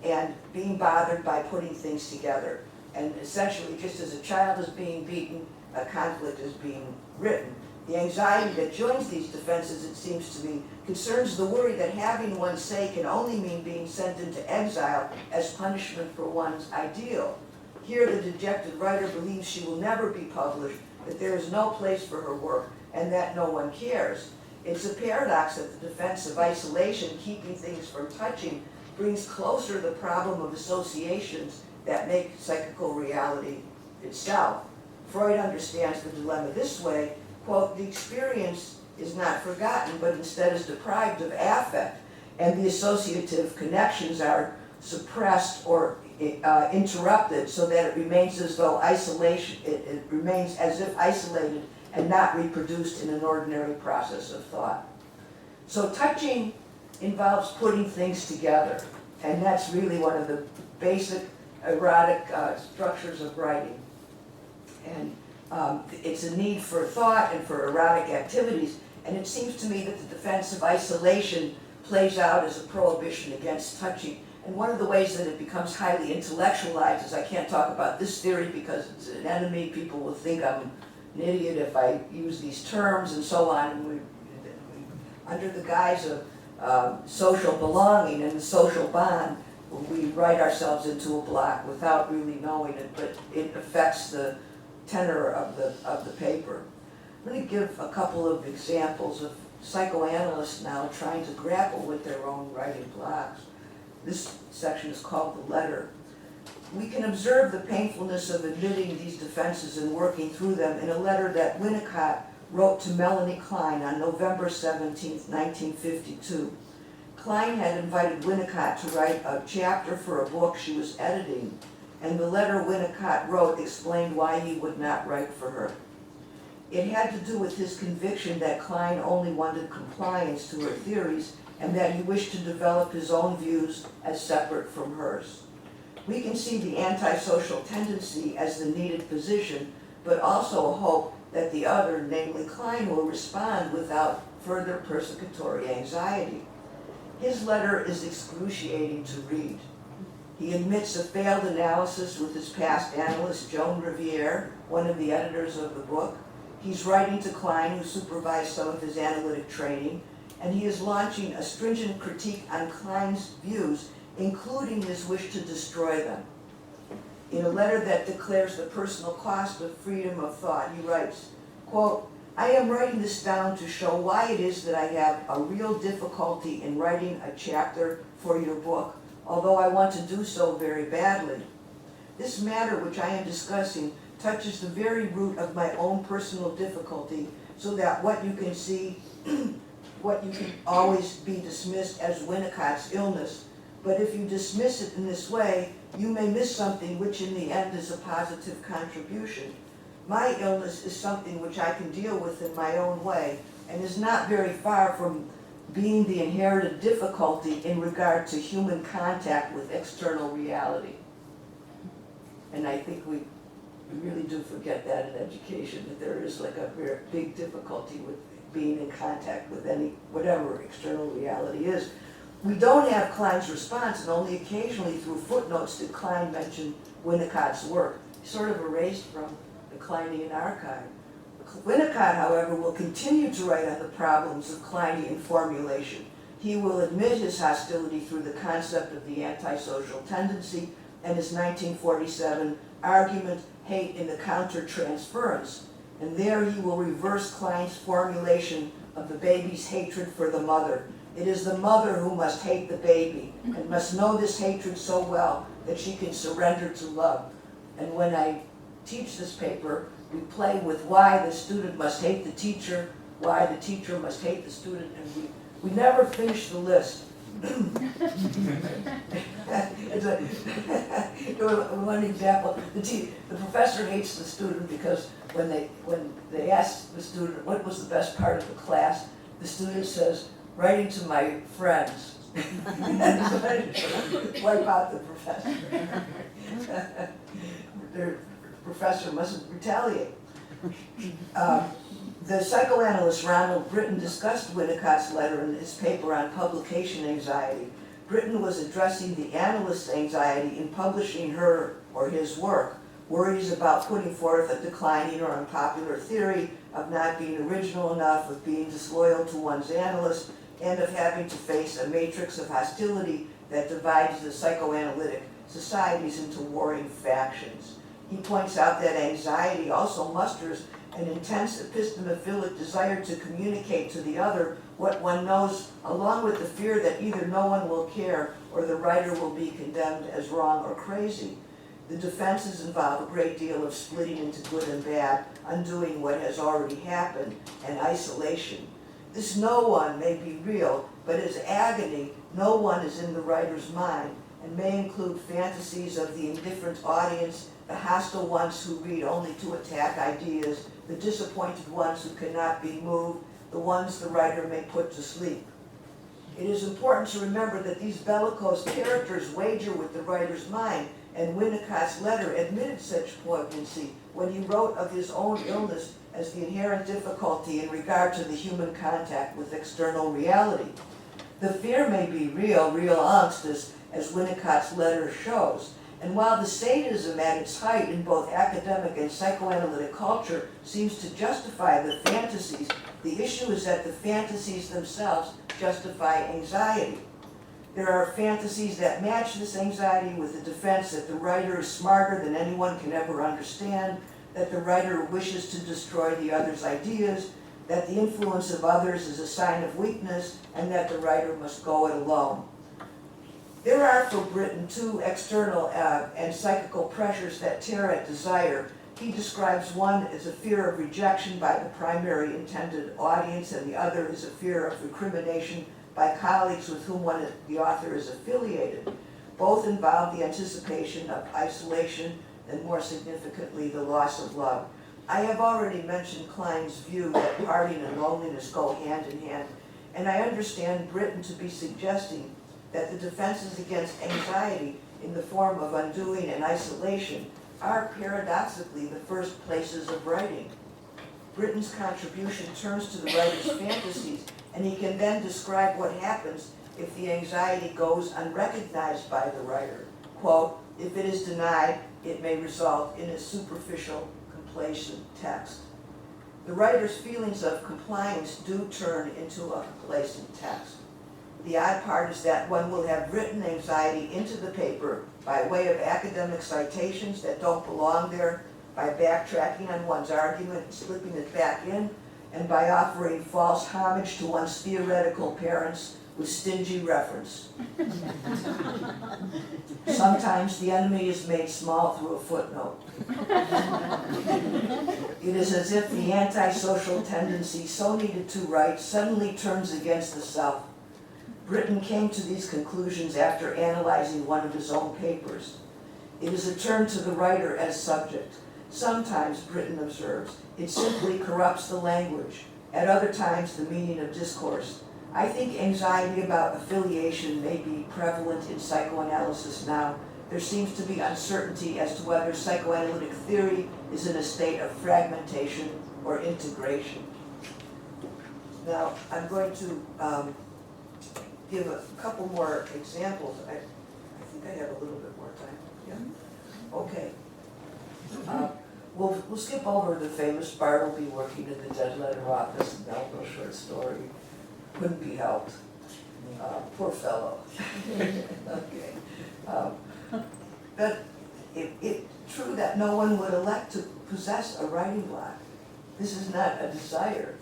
and being bothered by putting things together. And essentially, just as a child is being beaten, a conflict is being written. The anxiety that joins these defenses, it seems to me, concerns the worry that having one's say can only mean being sent into exile as punishment for one's ideal. Here the dejected writer believes she will never be published, that there is no place for her work, and that no one cares. It's a paradox that the defense of isolation, keeping things from touching, brings closer the problem of associations that make psychical reality itself. Freud understands the dilemma this way, quote, the experience is not forgotten, but instead is deprived of affect, and the associative connections are suppressed or interrupted so that it remains as though it remains as if isolated and not reproduced in an ordinary process of thought. So touching involves putting things together, and that's really one of the basic erotic structures of writing. And it's a need for thought and for erotic activities, and it seems to me that the defense of isolation plays out as a prohibition against touching. And one of the ways that it becomes highly intellectualized is I can't talk about this theory because it's an enemy. People will think I'm an idiot if I use these terms and so on. And under the guise of social belonging and the social bond, we write ourselves into a block without really knowing it, but it affects the tenor of the paper. I'm going to give a couple of examples of psychoanalysts now trying to grapple with their own writing blocks. This section is called The Letter. We can observe the painfulness of admitting these defenses and working through them in a letter that Winnicott wrote to Melanie Klein on November 17, 1952. Klein had invited Winnicott to write a chapter for a book she was editing, and the letter Winnicott wrote explained why he would not write for her. It had to do with his conviction that Klein only wanted compliance to her theories and that he wished to develop his own views as separate from hers. We can see the antisocial tendency as the needed position, but also a hope that the other, namely Klein, will respond without further persecutory anxiety. His letter is excruciating to read. He admits a failed analysis with his past analyst, Joan Riviere, one of the editors of the book. He's writing to Klein, who supervised some of his analytic training, and he is launching a stringent critique on Klein's views, including his wish to destroy them. In a letter that declares the personal cost of freedom of thought, he writes, quote, I am writing this down to show why it is that I have a real difficulty in writing a chapter for your book, although I want to do so very badly. This matter which I am discussing touches the very root of my own personal difficulty, so that what you can see, what you can always be dismissed as Winnicott's illness, but if you dismiss it in this way, you may miss something which in the end is a positive contribution. My illness is something which I can deal with in my own way, and is not very far from being the inherited difficulty in regard to human contact with external reality. And I think we really do forget that in education, that there is like a very big difficulty with being in contact with whatever external reality is. We don't have Klein's response, and only occasionally through footnotes did Klein mention Winnicott's work, sort of erased from the Kleinian archive. Winnicott, however, will continue to write on the problems of Kleinian formulation. He will admit his hostility through the concept of the antisocial tendency and his 1947 argument, Hate in the Countertransference. And there he will reverse Klein's formulation of the baby's hatred for the mother. It is the mother who must hate the baby and must know this hatred so well that she can surrender to love. And when I teach this paper, we play with why the student must hate the teacher, why the teacher must hate the student, and we never finish the list. One example, the professor hates the student because when they ask the student what was the best part of the class, the student says, writing to my friends. Wipe out the professor. The professor mustn't retaliate. The psychoanalyst Ronald Britton discussed Winnicott's letter in his paper on publication anxiety. Britton was addressing the analyst's anxiety in publishing her or his work, worries about putting forth a declining or unpopular theory, of not being original enough, of being disloyal to one's analyst, and of having to face a matrix of hostility that divides the psychoanalytic societies into warring factions. He points out that anxiety also musters an intense epistemophilic desire to communicate to the other what one knows, along with the fear that either no one will care or the writer will be condemned as wrong or crazy. The defenses involve a great deal of splitting into good and bad, undoing what has already happened, and isolation. This no one may be real, but as agony, no one is in the writer's mind, and may include fantasies of the indifferent audience, the hostile ones who read only to attack ideas, the disappointed ones who cannot be moved, the ones the writer may put to sleep. It is important to remember that these bellicose characters wager with the writer's mind, and Winnicott's letter admitted such poignancy when he wrote of his own illness as the inherent difficulty in regard to the human contact with external reality. The fear may be real angst, as Winnicott's letter shows. And while the sadism at its height in both academic and psychoanalytic culture seems to justify the fantasies, the issue is that the fantasies themselves justify anxiety. There are fantasies that match this anxiety with the defense that the writer is smarter than anyone can ever understand, that the writer wishes to destroy the other's ideas, that the influence of others is a sign of weakness, and that the writer must go it alone. There are for Britton two external and psychical pressures that tear at desire. He describes one as a fear of rejection by the primary intended audience, and the other is a fear of recrimination by colleagues with whom the author is affiliated. Both involve the anticipation of isolation and, more significantly, the loss of love. I have already mentioned Klein's view that parting and loneliness go hand in hand, and I understand Britton to be suggesting that the defenses against anxiety in the form of undoing and isolation are paradoxically the first places of writing. Britton's contribution turns to the writer's fantasies, and he can then describe what happens if the anxiety goes unrecognized by the writer. Quote, if it is denied, it may result in a superficial, complacent text. The writer's feelings of compliance do turn into a complacent text. The odd part is that one will have written anxiety into the paper by way of academic citations that don't belong there, by backtracking on one's argument and slipping it back in, and by offering false homage to one's theoretical parents with stingy reference. Sometimes the enemy is made small through a footnote. It is as if the antisocial tendency so needed to write suddenly turns against the self. Britton came to these conclusions after analyzing one of his own papers. It is a turn to the writer as subject. Sometimes, Britton observes, it simply corrupts the language. At other times, the meaning of discourse. I think anxiety about affiliation may be prevalent in psychoanalysis now. There seems to be uncertainty as to whether psychoanalytic theory is in a state of fragmentation or integration. Now, I'm going to give a couple more examples. I think I have a little bit more time. Yeah? Okay. We'll skip over the famous Bartleby working in the dead letter office, Melville short story. Couldn't be helped. Poor fellow. Okay. But it's true that no one would elect to possess a writing block. This is not a desire.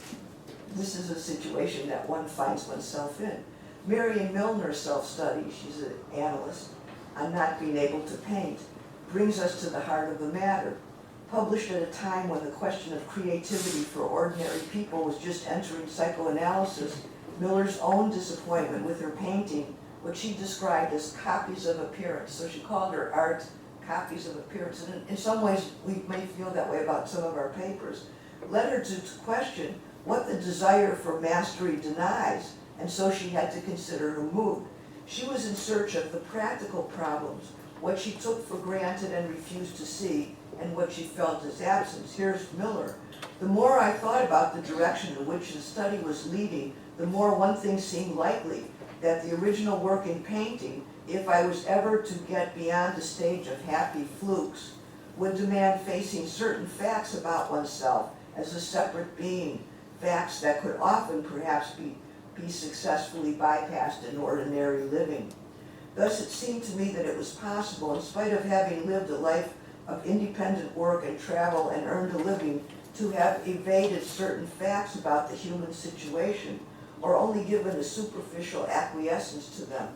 This is a situation that one finds oneself in. Marion Milner's self-study, she's an analyst, on not being able to paint, brings us to the heart of the matter. Published at a time when the question of creativity for ordinary people was just entering psychoanalysis, Miller's own disappointment with her painting, what she described as copies of appearance. So she called her art copies of appearance. And in some ways, we may feel that way about some of our papers. Led her to question what the desire for mastery denies, and so she had to consider her mood. She was in search of the practical problems, what she took for granted and refused to see, and what she felt as absence. Here's Miller. The more I thought about the direction in which the study was leading, the more one thing seemed likely, that the original work in painting, if I was ever to get beyond the stage of happy flukes, would demand facing certain facts about oneself as a separate being, facts that could often perhaps be successfully bypassed in ordinary living. Thus it seemed to me that it was possible, in spite of having lived a life of independent work and travel and earned a living, to have evaded certain facts about the human situation, or only given a superficial acquiescence to them.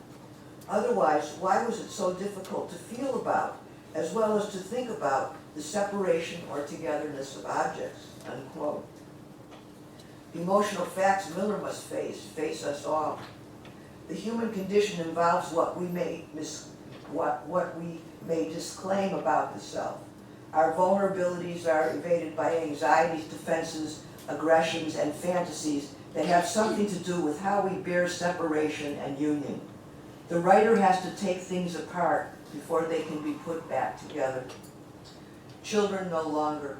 Otherwise, why was it so difficult to feel about, as well as to think about, the separation or togetherness of objects, unquote. Emotional facts Miller must face us all. The human condition involves what we may disclaim about the self. Our vulnerabilities are evaded by anxieties, defenses, aggressions, and fantasies that have something to do with how we bear separation and union. The writer has to take things apart before they can be put back together. Children no longer.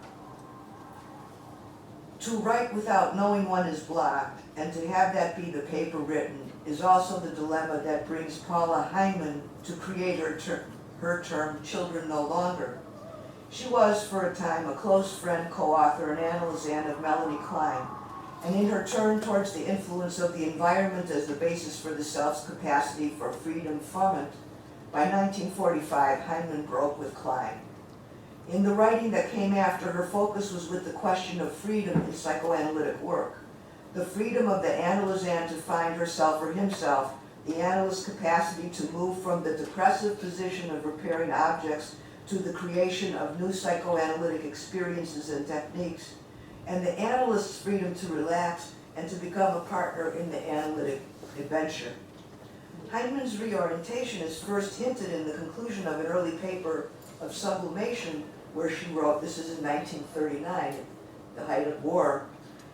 To write without knowing one is blocked, and to have that be the paper written, is also the dilemma that brings Paula Heinemann to create her term, Children No Longer. She was, for a time, a close friend, co-author, and analyst of Melanie Klein, and in her turn towards the influence of the environment as the basis for the self's capacity for freedom from it, by 1945, Heinemann broke with Klein. In the writing that came after, her focus was with the question of freedom in psychoanalytic work. The freedom of the analysand to find herself or himself, the analyst's capacity to move from the depressive position of repairing objects to the creation of new psychoanalytic experiences and techniques, and the analyst's freedom to relax and to become a partner in the analytic adventure. Heinemann's reorientation is first hinted in the conclusion of an early paper of Sublimation, where she wrote, this is in 1939, the height of war,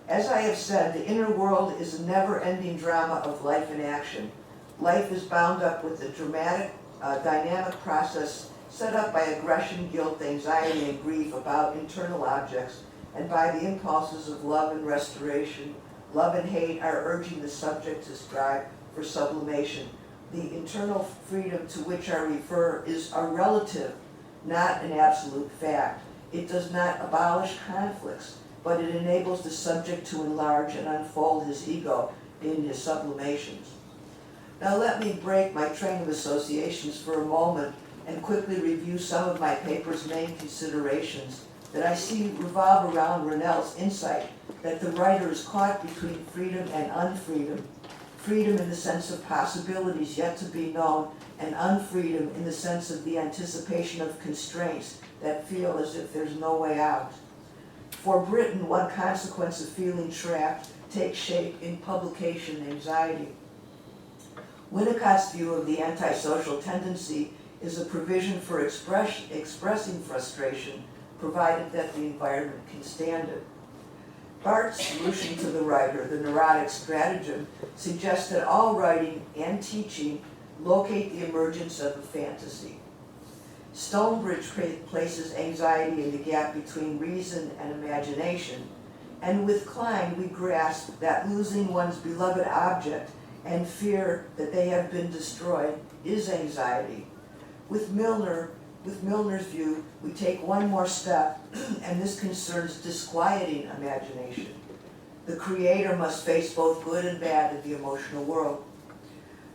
"As I have said, the inner world is a never-ending drama of life in action. Life is bound up with the dramatic, dynamic process set up by aggression, guilt, anxiety, and grief about internal objects, and by the impulses of love and restoration. Love and hate are urging the subject to strive for sublimation. The internal freedom to which I refer is a relative, not an absolute fact. It does not abolish conflicts, but it enables the subject to enlarge and unfold his ego in his sublimations." Now let me break my train of associations for a moment and quickly review some of my paper's main considerations that I see revolve around Rennell's insight that the writer is caught between freedom and unfreedom, freedom in the sense of possibilities yet to be known, and unfreedom in the sense of the anticipation of constraints that feel as if there's no way out. For Britain, one consequence of feeling trapped takes shape in publication anxiety. Winnicott's view of the antisocial tendency is a provision for expressing frustration, provided that the environment can stand it. Barth's solution to the writer, the neurotic stratagem, suggests that all writing and teaching locate the emergence of a fantasy. Stonebridge places anxiety in the gap between reason and imagination, and with Klein we grasp that losing one's beloved object and fear that they have been destroyed is anxiety. With Milner's view, we take one more step, and this concerns disquieting imagination. The creator must face both good and bad in the emotional world.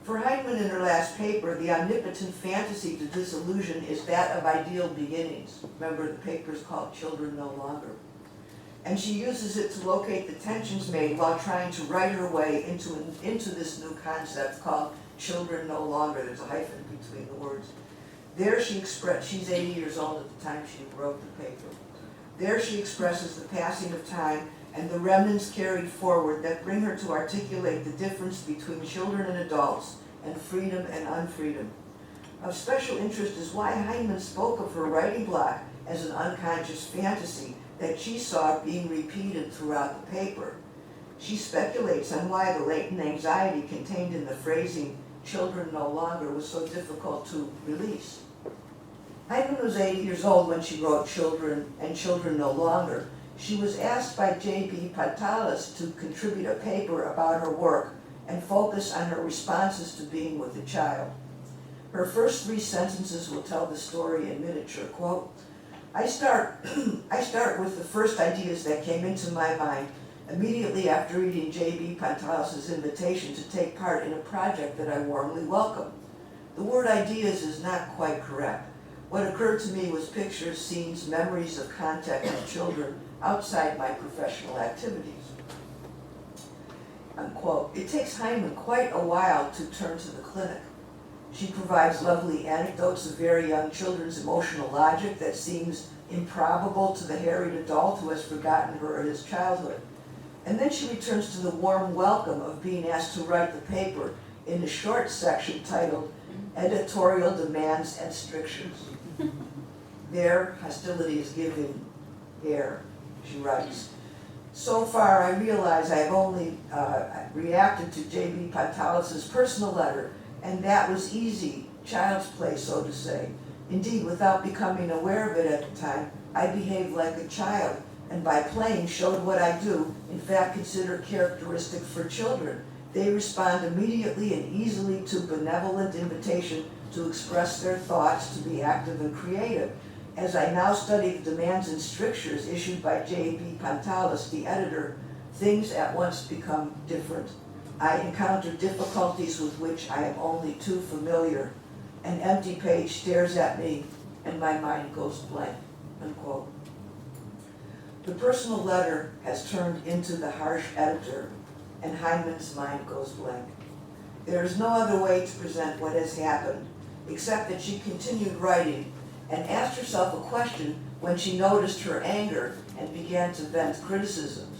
For Heinemann in her last paper, the omnipotent fantasy to disillusion is that of ideal beginnings. Remember, the paper is called Children No Longer. And she uses it to locate the tensions made while trying to write her way into this new concept called Children No Longer. There's a hyphen between the words. There she's 80 years old at the time she wrote the paper. There she expresses the passing of time and the remnants carried forward that bring her to articulate the difference between children and adults, and freedom and unfreedom. Of special interest is why Heinemann spoke of her writing block as an unconscious fantasy that she saw being repeated throughout the paper. She speculates on why the latent anxiety contained in the phrasing "children no longer" was so difficult to release. Heinemann was 80 years old when she wrote Children and Children No Longer. She was asked by J.B. Patalis to contribute a paper about her work and focus on her responses to being with a child. Her first 3 sentences will tell the story in miniature. Quote, I start with the first ideas that came into my mind immediately after reading J.B. Pantalis' invitation to take part in a project that I warmly welcome. The word ideas is not quite correct. What occurred to me was pictures, scenes, memories of contact with children outside my professional activities. Unquote. It takes Hyman quite a while to turn to the clinic. She provides lovely anecdotes of very young children's emotional logic that seems improbable to the harried adult who has forgotten her or his childhood. And then she returns to the warm welcome of being asked to write the paper in a short section titled Editorial Demands and Strictures. There, hostility is given air, she writes. So far, I realize I've only reacted to J.B. Pantalis' personal letter, and that was easy, child's play, so to say. Indeed, without becoming aware of it at the time, I behaved like a child, and by playing showed what I do, in fact, consider characteristic for children. They respond immediately and easily to benevolent invitation to express their thoughts, to be active and creative. As I now study the demands and strictures issued by J.B. Pantalis, the editor, things at once become different. I encounter difficulties with which I am only too familiar. An empty page stares at me, and my mind goes blank, unquote. The personal letter has turned into the harsh editor, and Hyman's mind goes blank. There is no other way to present what has happened, except that she continued writing and asked herself a question when she noticed her anger and began to vent criticisms.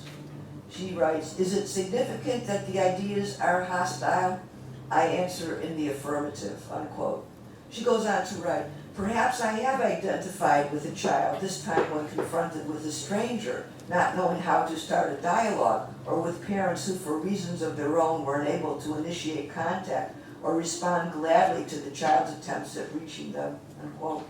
She writes, "Is it significant that the ideas are hostile?" I answer in the affirmative, unquote. She goes on to write, "Perhaps I have identified with a child, this time when confronted with a stranger, not knowing how to start a dialogue, or with parents who for reasons of their own were unable to initiate contact or respond gladly to the child's attempts at reaching them," unquote.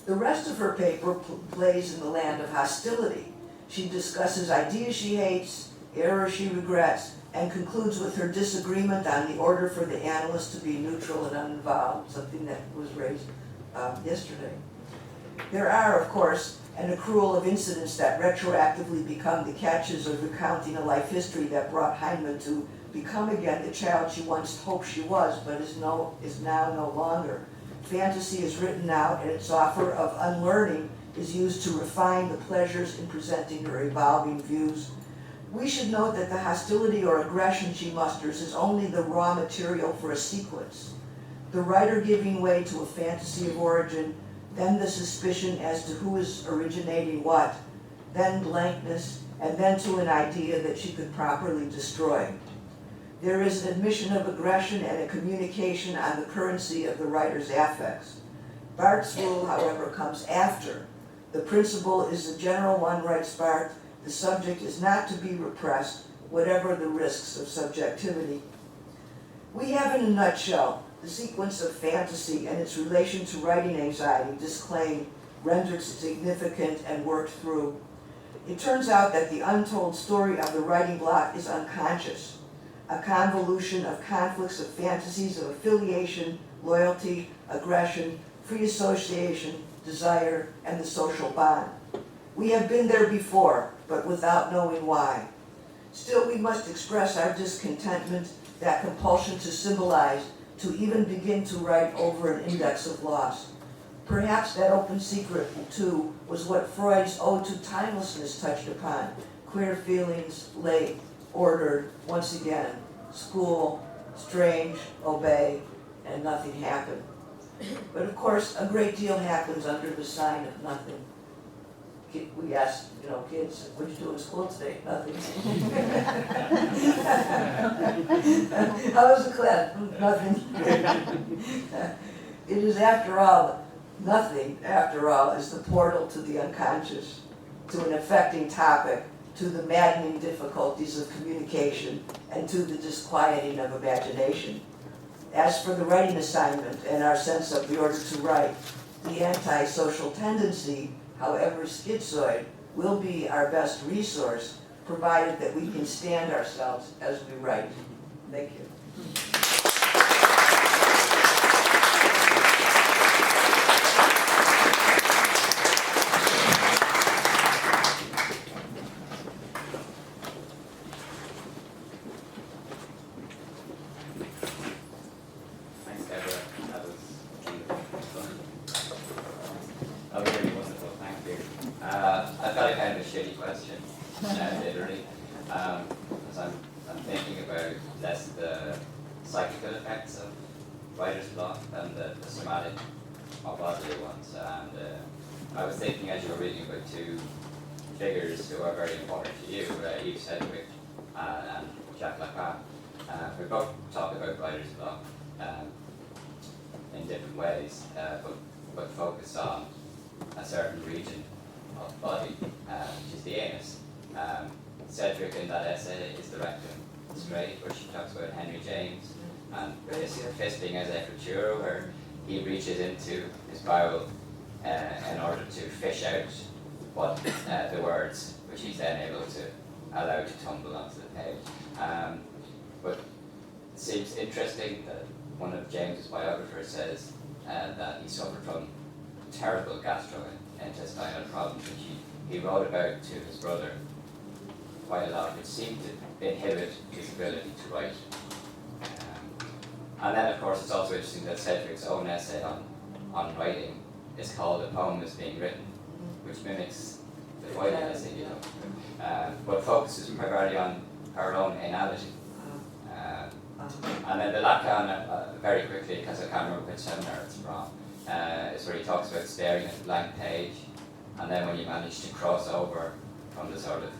The rest of her paper plays in the land of hostility. She discusses ideas she hates, errors she regrets, and concludes with her disagreement on the order for the analyst to be neutral and uninvolved, something that was raised yesterday. There are, of course, an accrual of incidents that retroactively become the catches of recounting a life history that brought Hyman to become again the child she once hoped she was, but is now no longer. Fantasy is written out, and its offer of unlearning is used to refine the pleasures in presenting her evolving views. We should note that the hostility or aggression she musters is only the raw material for a sequence. The writer giving way to a fantasy of origin, then the suspicion as to who is originating what, then blankness, and then to an idea that she could properly destroy. There is an admission of aggression and a communication on the currency of the writer's affects. Barth's rule, however, comes after. The principle is the general one, writes Barth. The subject is not to be repressed, whatever the risks of subjectivity. We have, in a nutshell, the sequence of fantasy and its relation to writing anxiety, disclaimed, rendered significant, and worked through. It turns out that the untold story of the writing block is unconscious, a convolution of conflicts of fantasies of affiliation, loyalty, aggression, free association, desire, and the social bond. We have been there before, but without knowing why. Still, we must express our discontentment, that compulsion to symbolize, to even begin to write over an index of loss. Perhaps that open secret, too, was what Freud's Ode to Timelessness touched upon. Queer feelings, late, ordered, once again, school, strange, obey, and nothing happened. But of course, a great deal happens under the sign of nothing. We asked, kids, what did you do in school today? Nothing. How was the class? Nothing. It is, after all, nothing, after all, is the portal to the unconscious, to an affecting topic, to the maddening difficulties of communication, and to the disquieting of imagination. As for the writing assignment and our sense of the order to write, the antisocial tendency, however schizoid, will be our best resource, provided that we can stand ourselves as we write. Thank you. shitty question, literally, because I'm thinking about less the psychical effects of writer's block than the somatic or bodily ones. And I was thinking as you were reading about two figures who are very important to you, Eve Sedgwick and Jacques Lacan. We both talk about writer's block in different ways, but focus on a certain region of body, which is the anus. Sedgwick in that essay is the rectum straight, where she talks about Henry James, and fisting as écriture, where he reaches into his bowel in order to fish out what the words, which he's then able to allow to tumble onto the page. But it seems interesting that one of James's biographers says that he suffered from terrible gastrointestinal problems, which he wrote about to his brother quite a lot, which seemed to inhibit his ability to write. And then, of course, it's also interesting that Sedgwick's own essay on writing is called A Poem Is Being Written, which mimics the Boyle essay, you know, but focuses primarily on her own anality. And then the Lacan, very quickly, because I can't remember which seminar it's from, is where he talks about staring at a blank page, and then when you manage to cross over from the sort of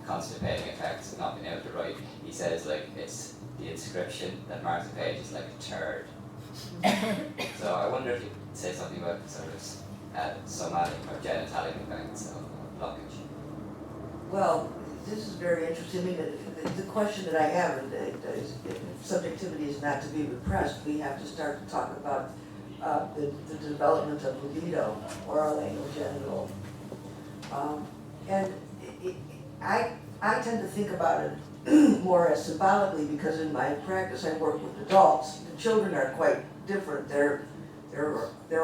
constipating effects of not being able to write, he says, like, it's the inscription that marks the page is like a turd. So I wonder if you could say something about the sort of somatic or genitalic effects of blockage. Well, this is very interesting. I mean, the question that I have is if subjectivity is not to be repressed, we have to start to talk about the development of libido, oral, anal, genital. And I tend to think about it more as symbolically, because in my practice I work with adults. The children are quite different. They're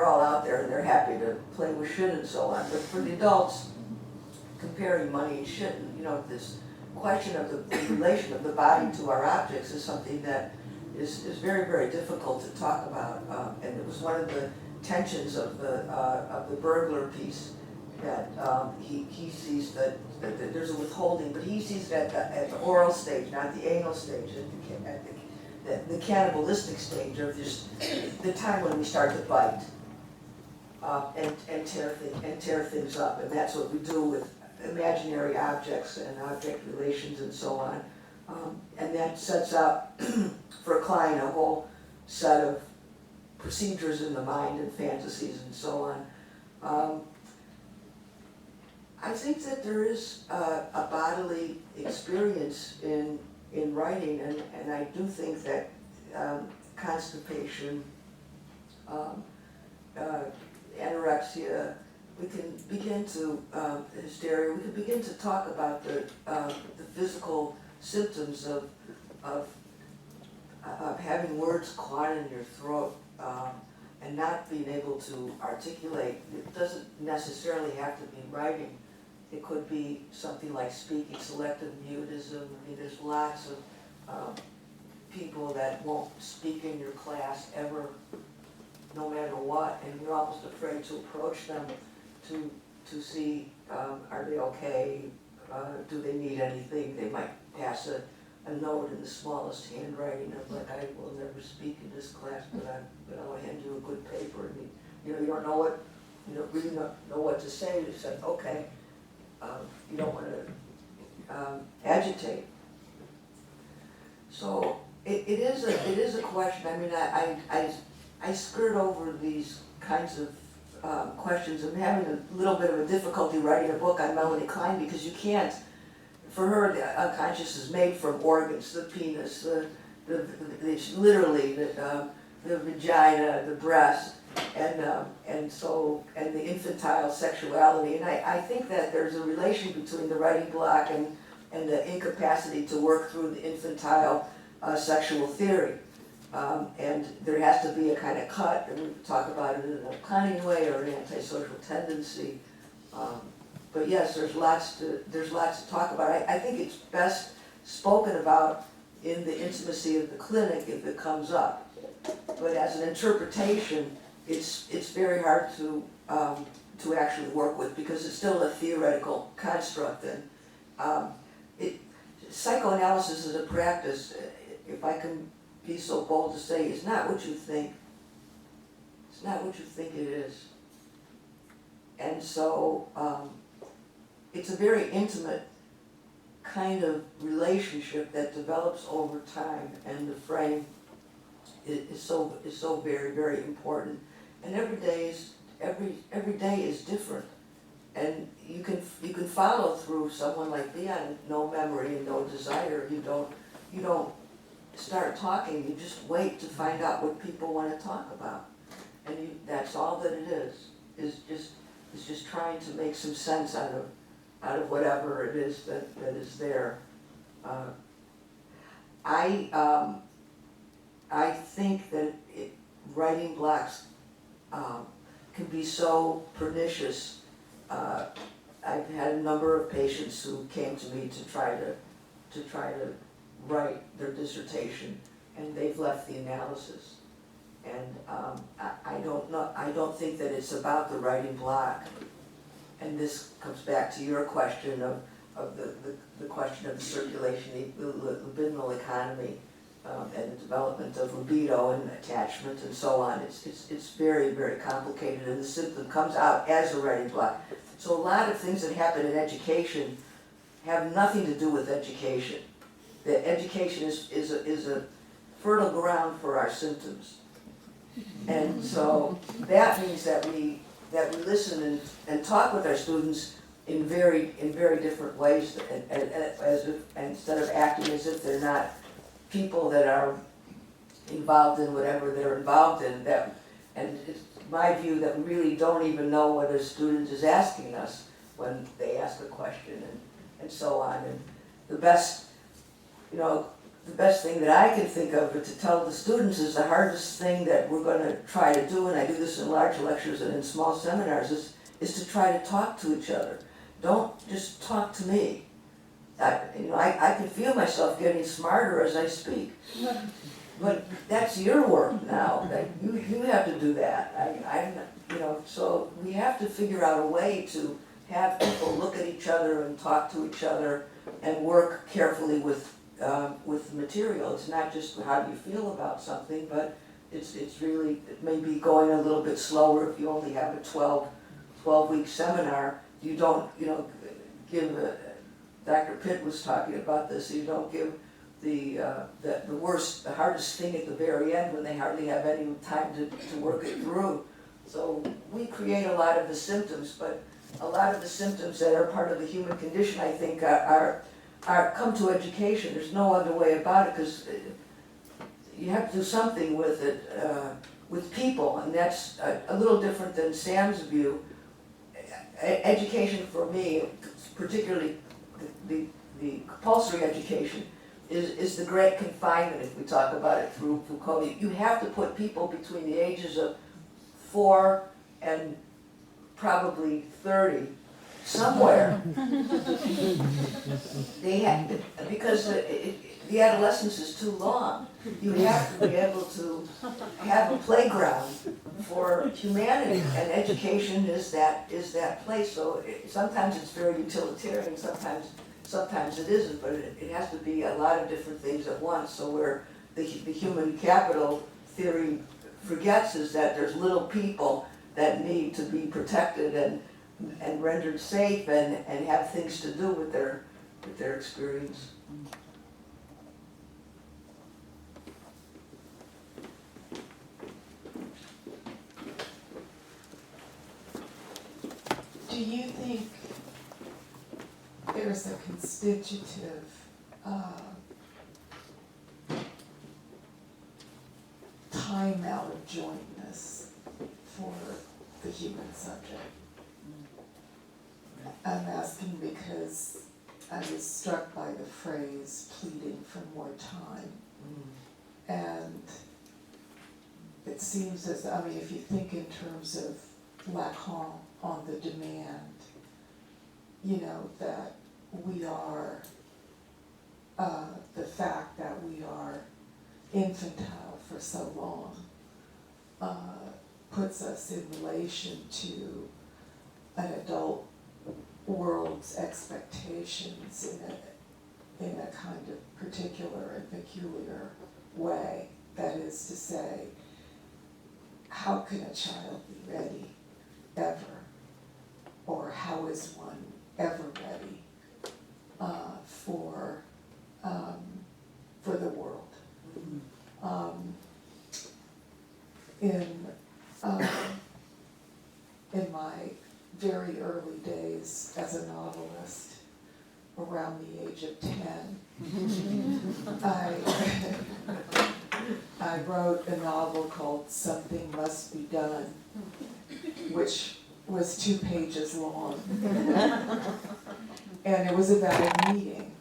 all out there and they're happy to play with shit and so on. But for the adults, comparing money and shit, you know, this question of the relation of the body to our objects is something that is very, very difficult to talk about. And it was one of the tensions of the burglar piece, that he sees that there's a withholding, but he sees it at the oral stage, not the anal stage, at the cannibalistic stage of just the time when we start to bite and tear things up, and that's what we do with imaginary objects and object relations and so on, and that sets up for Klein a whole set of procedures in the mind and fantasies and so on. I think that there is a bodily experience in writing, and I do think that constipation, anorexia, we can begin to, hysteria, we can begin to talk about the physical symptoms of having words caught in your throat and not being able to articulate. It doesn't necessarily have to be writing. It could be something like speaking, selective mutism. I mean, there's lots of people that won't speak in your class ever, no matter what, and you're almost afraid to approach them to see, are they okay, do they need anything. They might pass a note in the smallest handwriting of, like, I will never speak in this class, but I'll hand you a good paper, and you know, you don't know what, you don't really know what to say. You said, okay. You don't want to agitate. So it is a question. I mean, I skirt over these kinds of questions. I'm having a little bit of a difficulty writing a book on Melanie Klein, because you can't. For her, the unconscious is made from organs: the penis, literally the vagina, the breast, and the infantile sexuality. And I think that there's a relation between the writing block and the incapacity to work through the infantile sexual theory. And there has to be a kind of cut, and we talk about it in a cunning way or an antisocial tendency. But yes, there's lots to talk about. I think it's best spoken about in the intimacy of the clinic if it comes up. But as an interpretation, it's very hard to to actually work with, because it's still a theoretical construct. And psychoanalysis as a practice, if I can be so bold to say, is not what you think. It's not what you think it is. And so it's a very intimate kind of relationship that develops over time, and the frame is so very, very important. And every day is different. And you can follow through someone like me on no memory and no desire. You don't start talking, you just wait to find out what people want to talk about. And that's all that it is just trying to make some sense out of whatever it is that is there. I think that writing blocks can be so pernicious. I've had a number of patients who came to me to try to write their dissertation, and they've left the analysis. And I don't think that it's about the writing block. And this comes back to your question of the question of the circulation, the libidinal economy, and the development of libido and attachment and so on. It's very, very complicated, and the symptom comes out as a writing block. So a lot of things that happen in education have nothing to do with education. The education is a fertile ground for our symptoms. And so that means that we listen and talk with our students in very different ways, as if, instead of acting as if they're not people that are involved in whatever they're involved in. And it's my view that we really don't even know what a student is asking us when they ask a question and so on. And the best thing that I can think of to tell the students is the hardest thing that we're going to try to do, and I do this in large lectures and in small seminars, is to try to talk to each other. Don't just talk to me. I can feel myself getting smarter as I speak, but that's your work now. You have to do that. So we have to figure out a way to have people look at each other and talk to each other and work carefully with the material. It's not just how do you feel about something, but it's really, it may be going a little bit slower if you only have a 12-week seminar. You don't, give Dr. Pitt was talking about this, you don't give the hardest thing at the very end when they hardly have any time to work it through. So we create a lot of the symptoms, but a lot of the symptoms that are part of the human condition, I think, come to education. There's no other way about it, because you have to do something with it, with people, and that's a little different than Sam's view. Education for me, particularly the compulsory education, is the great confinement, if we talk about it through Foucault. You have to put people between the ages of 4 and probably 30 somewhere. Because the adolescence is too long. You have to be able to have a playground for humanity, and education is that place. So sometimes it's very utilitarian, sometimes it isn't, but it has to be a lot of different things at once. So where the human capital theory forgets is that there's little people that need to be protected and rendered safe and have things to do with their experience. Do you think there's a constitutive time out of jointness for the human subject? I'm asking because I was struck by the phrase pleading for more time. And it seems as, if you think in terms of Lacan on the demand, that we are, the fact that we are infantile for so long puts us in relation to an adult world's expectations in a kind of particular and peculiar way. That is to say, how can a child be ready ever? Or how is one ever ready for the world? In my very early days as a novelist, around the age of 10, I wrote a novel called Something Must Be Done, which was 2 pages long. And it was about a meeting.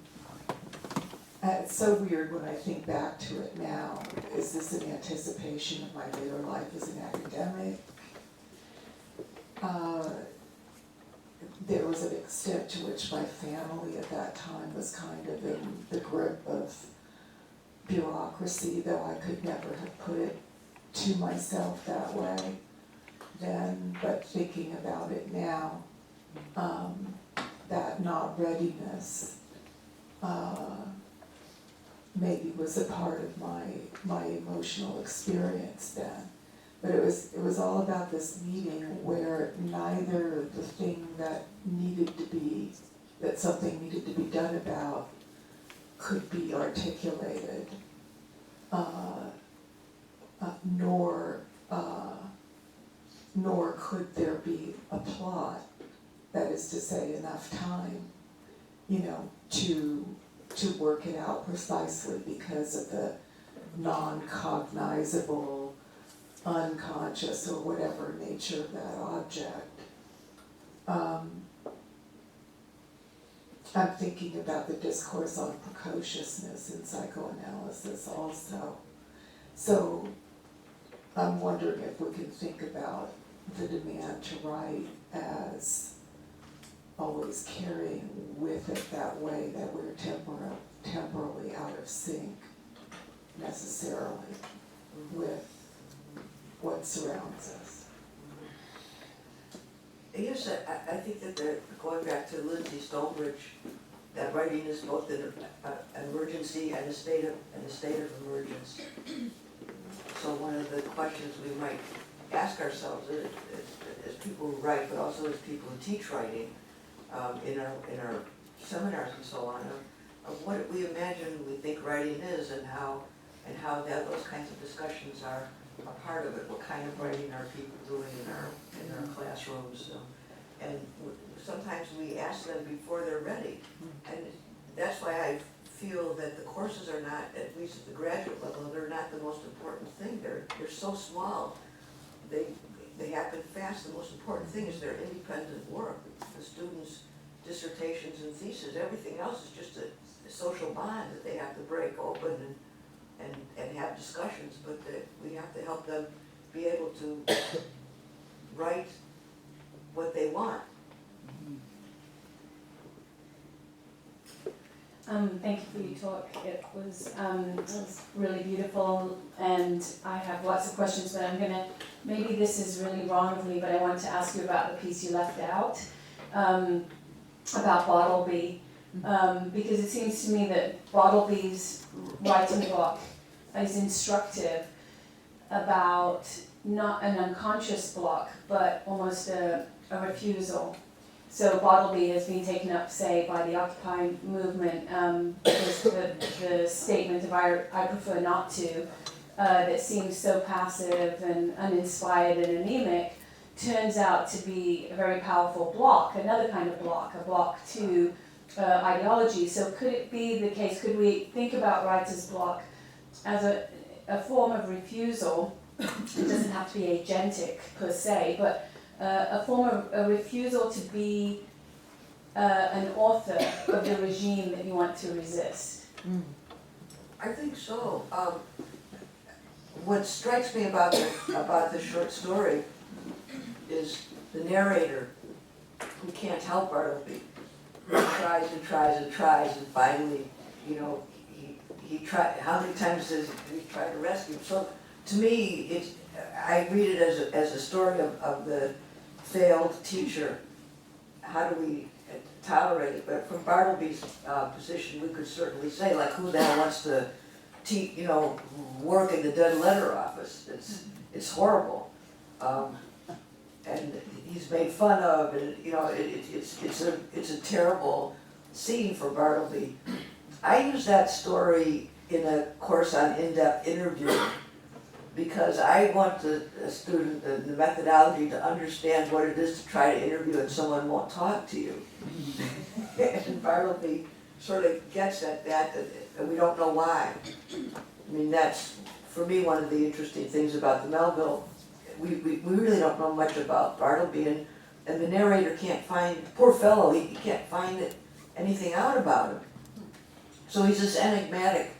It's so weird when I think back to it now. Is this an anticipation of my later life as an academic? There was an extent to which my family at that time was kind of in the grip of bureaucracy, though I could never have put it to myself that way then. But thinking about it now, that not readiness maybe was a part of my emotional experience then. But it was all about this meeting where neither the thing that something needed to be done about could be articulated, nor could there be a plot, that is to say, enough time, to work it out precisely because of the non-cognizable, unconscious, or whatever nature of that object. I'm thinking about the discourse on precociousness in psychoanalysis also. So I'm wondering if we can think about the demand to write as always carrying with it that way that we're temporally out of sync necessarily with what surrounds us. Yes, I think that going back to Lindsay Stonebridge, that writing is both an emergency and a state of emergence. So one of the questions we might ask ourselves as people who write, but also as people who teach writing, in our seminars and so on, of what we imagine we think writing is, and how those kinds of discussions are a part of it. What kind of writing are people doing in our classrooms? And sometimes we ask them before they're ready. And that's why I feel that the courses are not, at least at the graduate level, they're not the most important thing. They're so small. They happen fast. The most important thing is their independent work. The students' dissertations and theses, everything else is just a social bond that they have to break open and have discussions, but we have to help them be able to write what they want. Thank you for your talk. It was really beautiful, and I have lots of questions, but maybe this is really wrong of me, but I want to ask you about the piece you left out, about Bartleby, because it seems to me that Bartleby's writing block is instructive about not an unconscious block, but almost a refusal. So Bartleby has been taken up, say, by the Occupy movement, because the statement of I prefer not to, that seems so passive and uninspired and anemic, turns out to be a very powerful block, another kind of block, a block to ideology. So could it be the case, could we think about writer's block as a form of refusal? It doesn't have to be agentic per se, but a form of a refusal to be an author of the regime that you want to resist. I think so. What strikes me about the short story is the narrator who can't help Bartleby. He tries and tries and tries, and finally, he tried. How many times does he try to rescue him? So to me, I read it as a story of the failed teacher how do we tolerate it? But from Bartleby's position, we could certainly say, like, who the hell wants to work in the dead letter office? It's horrible. And he's made fun of, and it's a terrible scene for Bartleby. I use that story in a course on in-depth interviewing because I want the student, the methodology, to understand what it is to try to interview and someone won't talk to you. And Bartleby sort of gets at that, and we don't know why. I mean, that's, for me, one of the interesting things about the Melville. We really don't know much about Bartleby, and the narrator can't find, poor fellow, he can't find anything out about him. So he's this enigmatic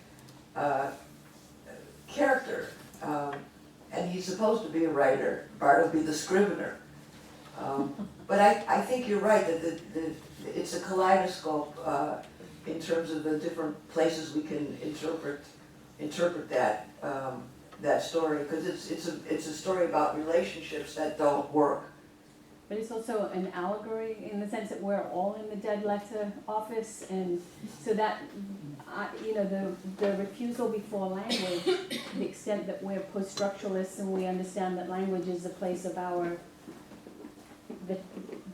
character, and he's supposed to be a writer, Bartleby the scrivener. But I think you're right, that it's a kaleidoscope in terms of the different places we can interpret that story, because it's a story about relationships that don't work. But it's also an allegory in the sense that we're all in the dead letter office, and so that, the refusal before language, to the extent that we're post-structuralists and we understand that language is the place of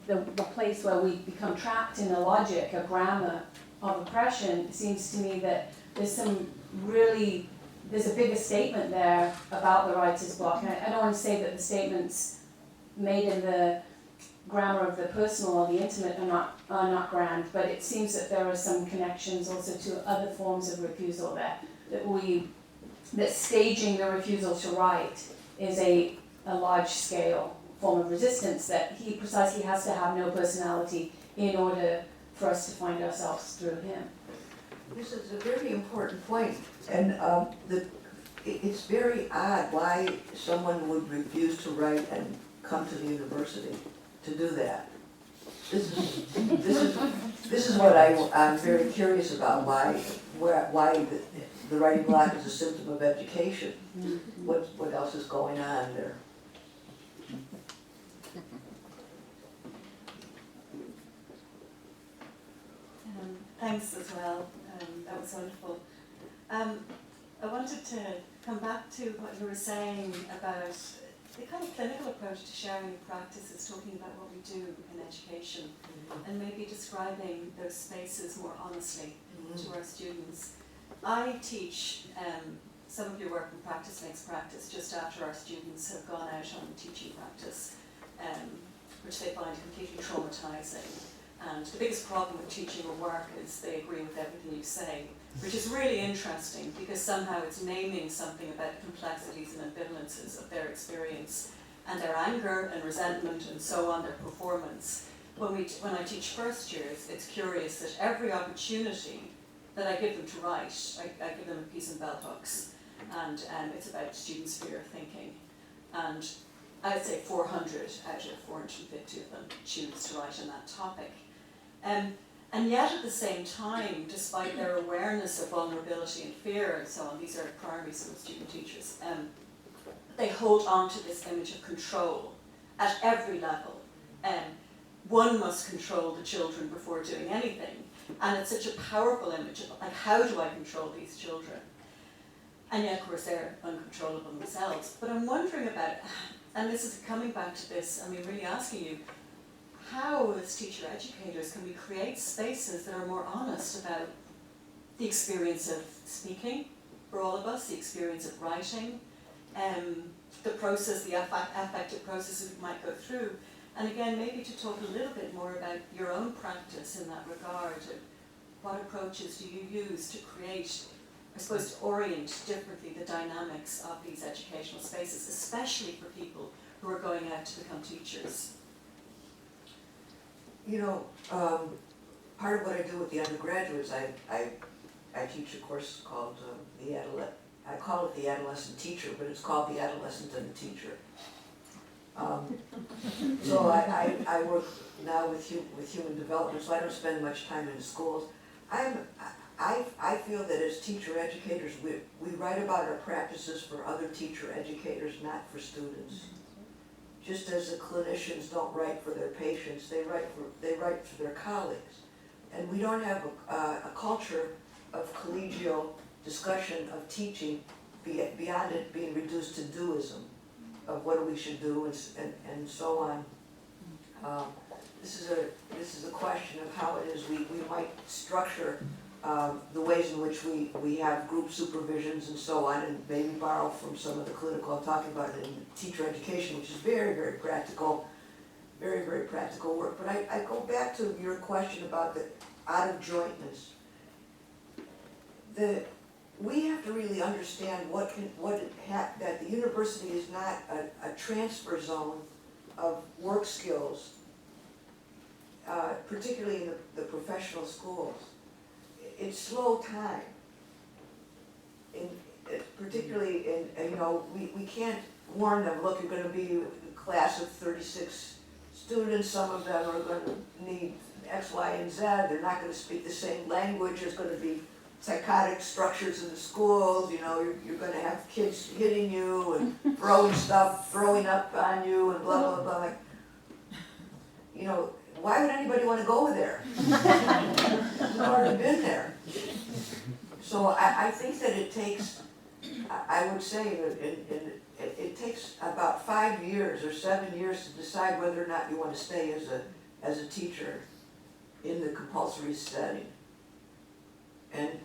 the place where we become trapped in a logic, a grammar of oppression, it seems to me that there's a bigger statement there about the writer's block. And I don't want to say that the statements made in the grammar of the personal or the intimate are not grand, but it seems that there are some connections also to other forms of refusal that staging the refusal to write is a large scale form of resistance, that he precisely has to have no personality in order for us to find ourselves through him. This is a very important point, and it's very odd why someone would refuse to write and come to the university to do that. This is what I'm very curious about. Why the writing block is a symptom of education. What else is going on there? Thanks as well. That was wonderful. I wanted to come back to what you were saying about the kind of clinical approach to sharing your practices, talking about what we do in education, and maybe describing those spaces more honestly to our students. I teach some of your work in Practice Makes Practice just after our students have gone out on teaching practice, which they find completely traumatizing. And the biggest problem with teaching or work is they agree with everything you say, which is really interesting because somehow it's naming something about the complexities and ambivalences of their experience and their anger and resentment and so on, their performance. When I teach first years, it's curious that every opportunity that I give them to write, I give them a piece in bell hooks, and it's about students' fear of thinking. And I'd say 400 out of 450 of them choose to write on that topic. And yet at the same time, despite their awareness of vulnerability and fear and so on, these are primary school student teachers, they hold on to this image of control at every level. One must control the children before doing anything. And it's such a powerful image of, like, how do I control these children? And yet, of course, they're uncontrollable themselves. But I'm wondering about, and this is coming back to this, I mean, really asking you, how, as teacher educators, can we create spaces that are more honest about the experience of speaking for all of us, the experience of writing, the process, the affective processes we might go through, and again, maybe to talk a little bit more about your own practice in that regard. What approaches do you use to create, I suppose, to orient differently the dynamics of these educational spaces, especially for people who are going out to become teachers? You know, part of what I do with the undergraduates, I teach a course called I call it the adolescent teacher, but it's called the adolescent and the teacher. So I work now with human development, so I don't spend much time in schools. I feel that as teacher educators, we write about our practices for other teacher educators, not for students. just as the clinicians don't write for their patients, they write for their colleagues. And we don't have a culture of collegial discussion of teaching beyond it being reduced to doism, of what we should do and so on. This is a question of how it is we might structure the ways in which we have group supervisions and so on, and maybe borrow from some of the clinical I'm talking about in teacher education, which is very, very practical, very, very practical work. But I go back to your question about the out-of-jointness. We have to really understand that the university is not a transfer zone of work skills, particularly in the professional schools. It's slow time. Particularly we can't warn them, look, you're going to be a class of 36 students, some of them are going to need X, Y, and Z, they're not going to speak the same language, there's going to be psychotic structures in the schools, you're going to have kids hitting you and throwing up on you and blah, blah, blah. Why would anybody want to go there? I've already been there. So I think that it takes, I would say that it takes about 5 years or 7 years to decide whether or not you want to stay as a teacher in the compulsory setting. And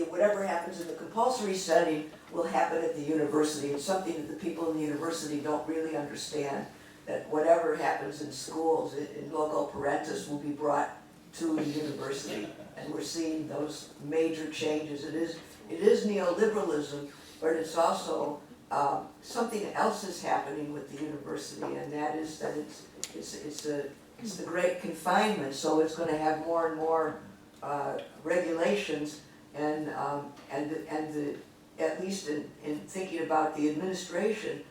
whatever happens in the compulsory setting will happen at the university. It's something that the people in the university don't really understand, that whatever happens in schools, in loco parentis, will be brought to the university. And we're seeing those major changes. It is neoliberalism, but it's also something else is happening with the university, and that is that it's the great confinement. So it's going to have more and more regulations, and at least in thinking about the administration.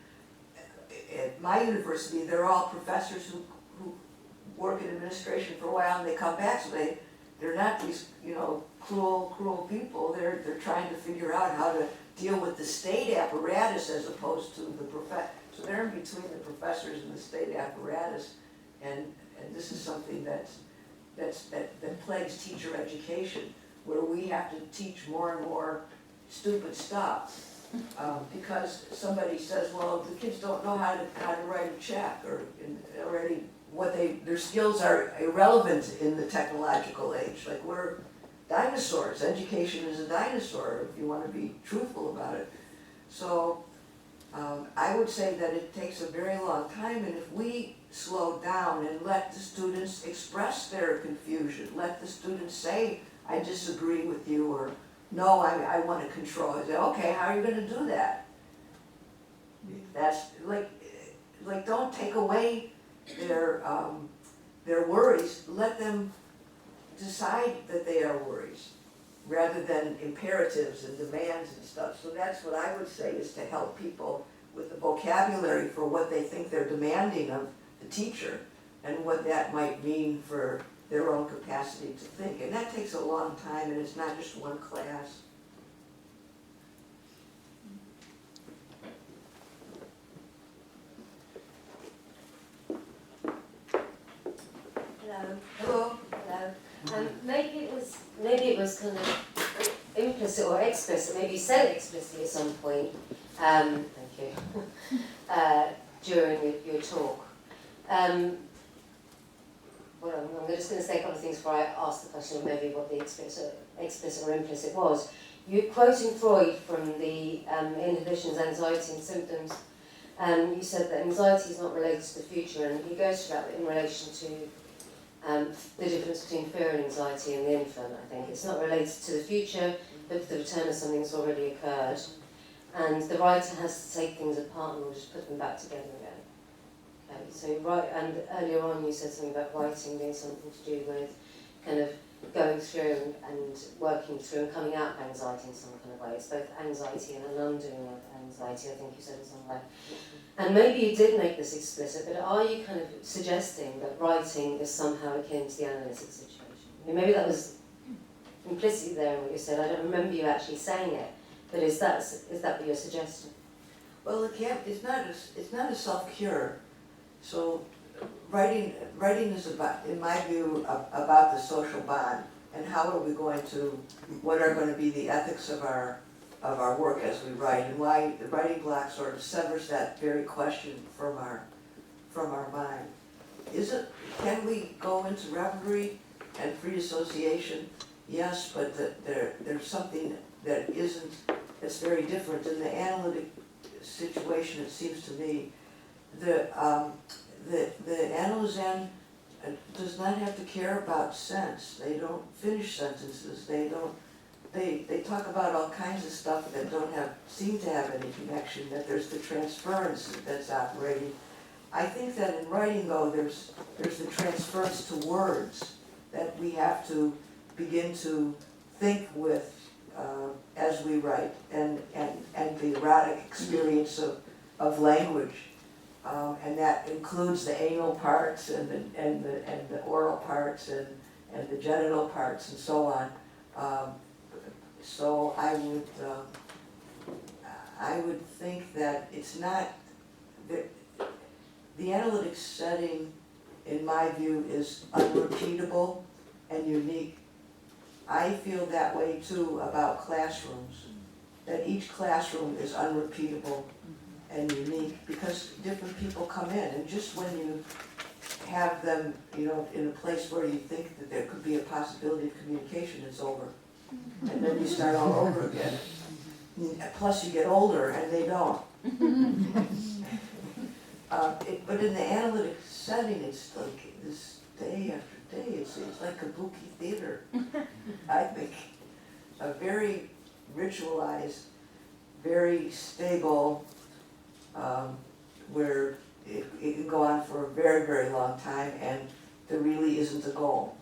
At my university, they're all professors who work in administration for a while, and they come back, so they're not these cruel people. They're trying to figure out how to deal with the state apparatus as opposed to the so they're in between the professors and the state apparatus, and this is something that plagues teacher education, where we have to teach more and more stupid stuff. Because somebody says, well, the kids don't know how to write a check, or already their skills are irrelevant in the technological age. Like, we're dinosaurs. Education is a dinosaur, if you want to be truthful about it. So I would say that it takes a very long time, and if we slow down and let the students express their confusion, let the students say, I disagree with you, or no, I want to control it. Okay, how are you going to do that? That's like don't take away their worries. Let them decide that they are worries, rather than imperatives and demands and stuff. So that's what I would say, is to help people with the vocabulary for what they think they're demanding of the teacher, and what that might mean for their own capacity to think. And that takes a long time, and it's not just one class. Hello. Hello? Hello. Maybe it was kind of implicit or explicit, maybe you said it explicitly at some point, thank you, during your talk. Well, I'm just going to say a couple of things before I ask the question of maybe what the explicit or implicit was. You're quoting Freud from the Inhibitions, Anxiety and Symptoms, and you said that anxiety is not related to the future, and he goes through that in relation to the difference between fear and anxiety in the infant, I think. It's not related to the future, but to the return of something that's already occurred. And the writer has to take things apart and just put them back together again. Okay, so and earlier on you said something about writing being something to do with kind of going through and working through and coming out of anxiety in some kind of way. It's both anxiety and an undoing of anxiety, I think you said in some way. And maybe you did make this explicit, but are you kind of suggesting that writing is somehow akin to the analytic situation? I mean, maybe that was implicitly there in what you said. I don't remember you actually saying it, but is that what you're suggesting? Well, it's not a self-cure. So writing is about, in my view, about the social bond, and how are we going to, what are going to be the ethics of our work as we write, and why the writing block sort of severs that very question from our mind. Can we go into reverie and free association? Yes, but there's something that isn't, that's very different. In the analytic situation, it seems to me, the analysan does not have to care about sense. They don't finish sentences. They talk about all kinds of stuff that seem to have any connection, that there's the transference that's operating. I think that in writing, though, there's the transference to words that we have to begin to think with as we write, and the erotic experience of language. And that includes the anal parts and the oral parts and the genital parts and so on. So I would think that it's not, the analytic setting, in my view, is unrepeatable and unique. I feel that way too about classrooms, that each classroom is unrepeatable and unique because different people come in, and just when you have them, in a place where you think that there could be a possibility of communication, it's over. And then you start all over again. Plus you get older and they don't. But in the analytic setting, it's like this day after day, it's like kabuki theater. I think a very ritualized, very stable, where it can go on for a very, very long time, and there really isn't a goal.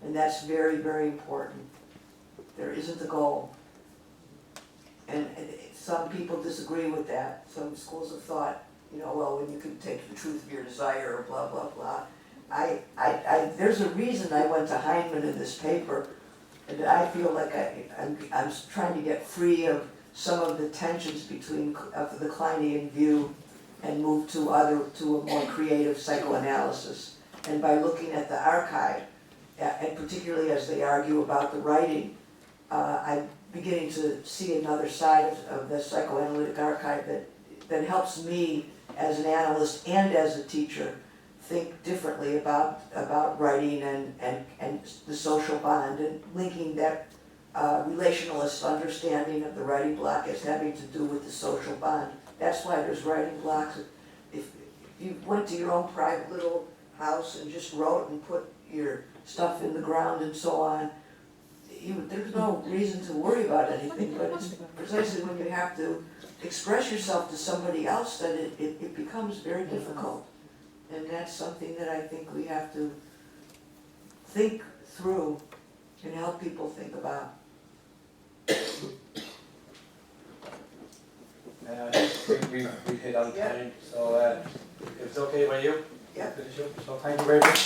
And that's very, very important. There isn't a goal. And some people disagree with that. Some schools of thought, well, when you can take the truth of your desire, or blah, blah, blah. There's a reason I went to Heinemann in this paper, and I feel like I'm trying to get free of some of the tensions between of the Kleinian view and move to a more creative psychoanalysis. And by looking at the archive, and particularly as they argue about the writing, I'm beginning to see another side of the psychoanalytic archive that helps me as an analyst and as a teacher think differently about writing and the social bond, and linking that relationalist understanding of the writing block as having to do with the social bond. That's why there's writing blocks. If you went to your own private little house and just wrote and put your stuff in the ground and so on, there's no reason to worry about anything, but it's precisely when you have to express yourself to somebody else that it becomes very difficult. And that's something that I think we have to think through and help people think about. I think we hit on time, so if it's okay by you? Yeah. So thank you very much.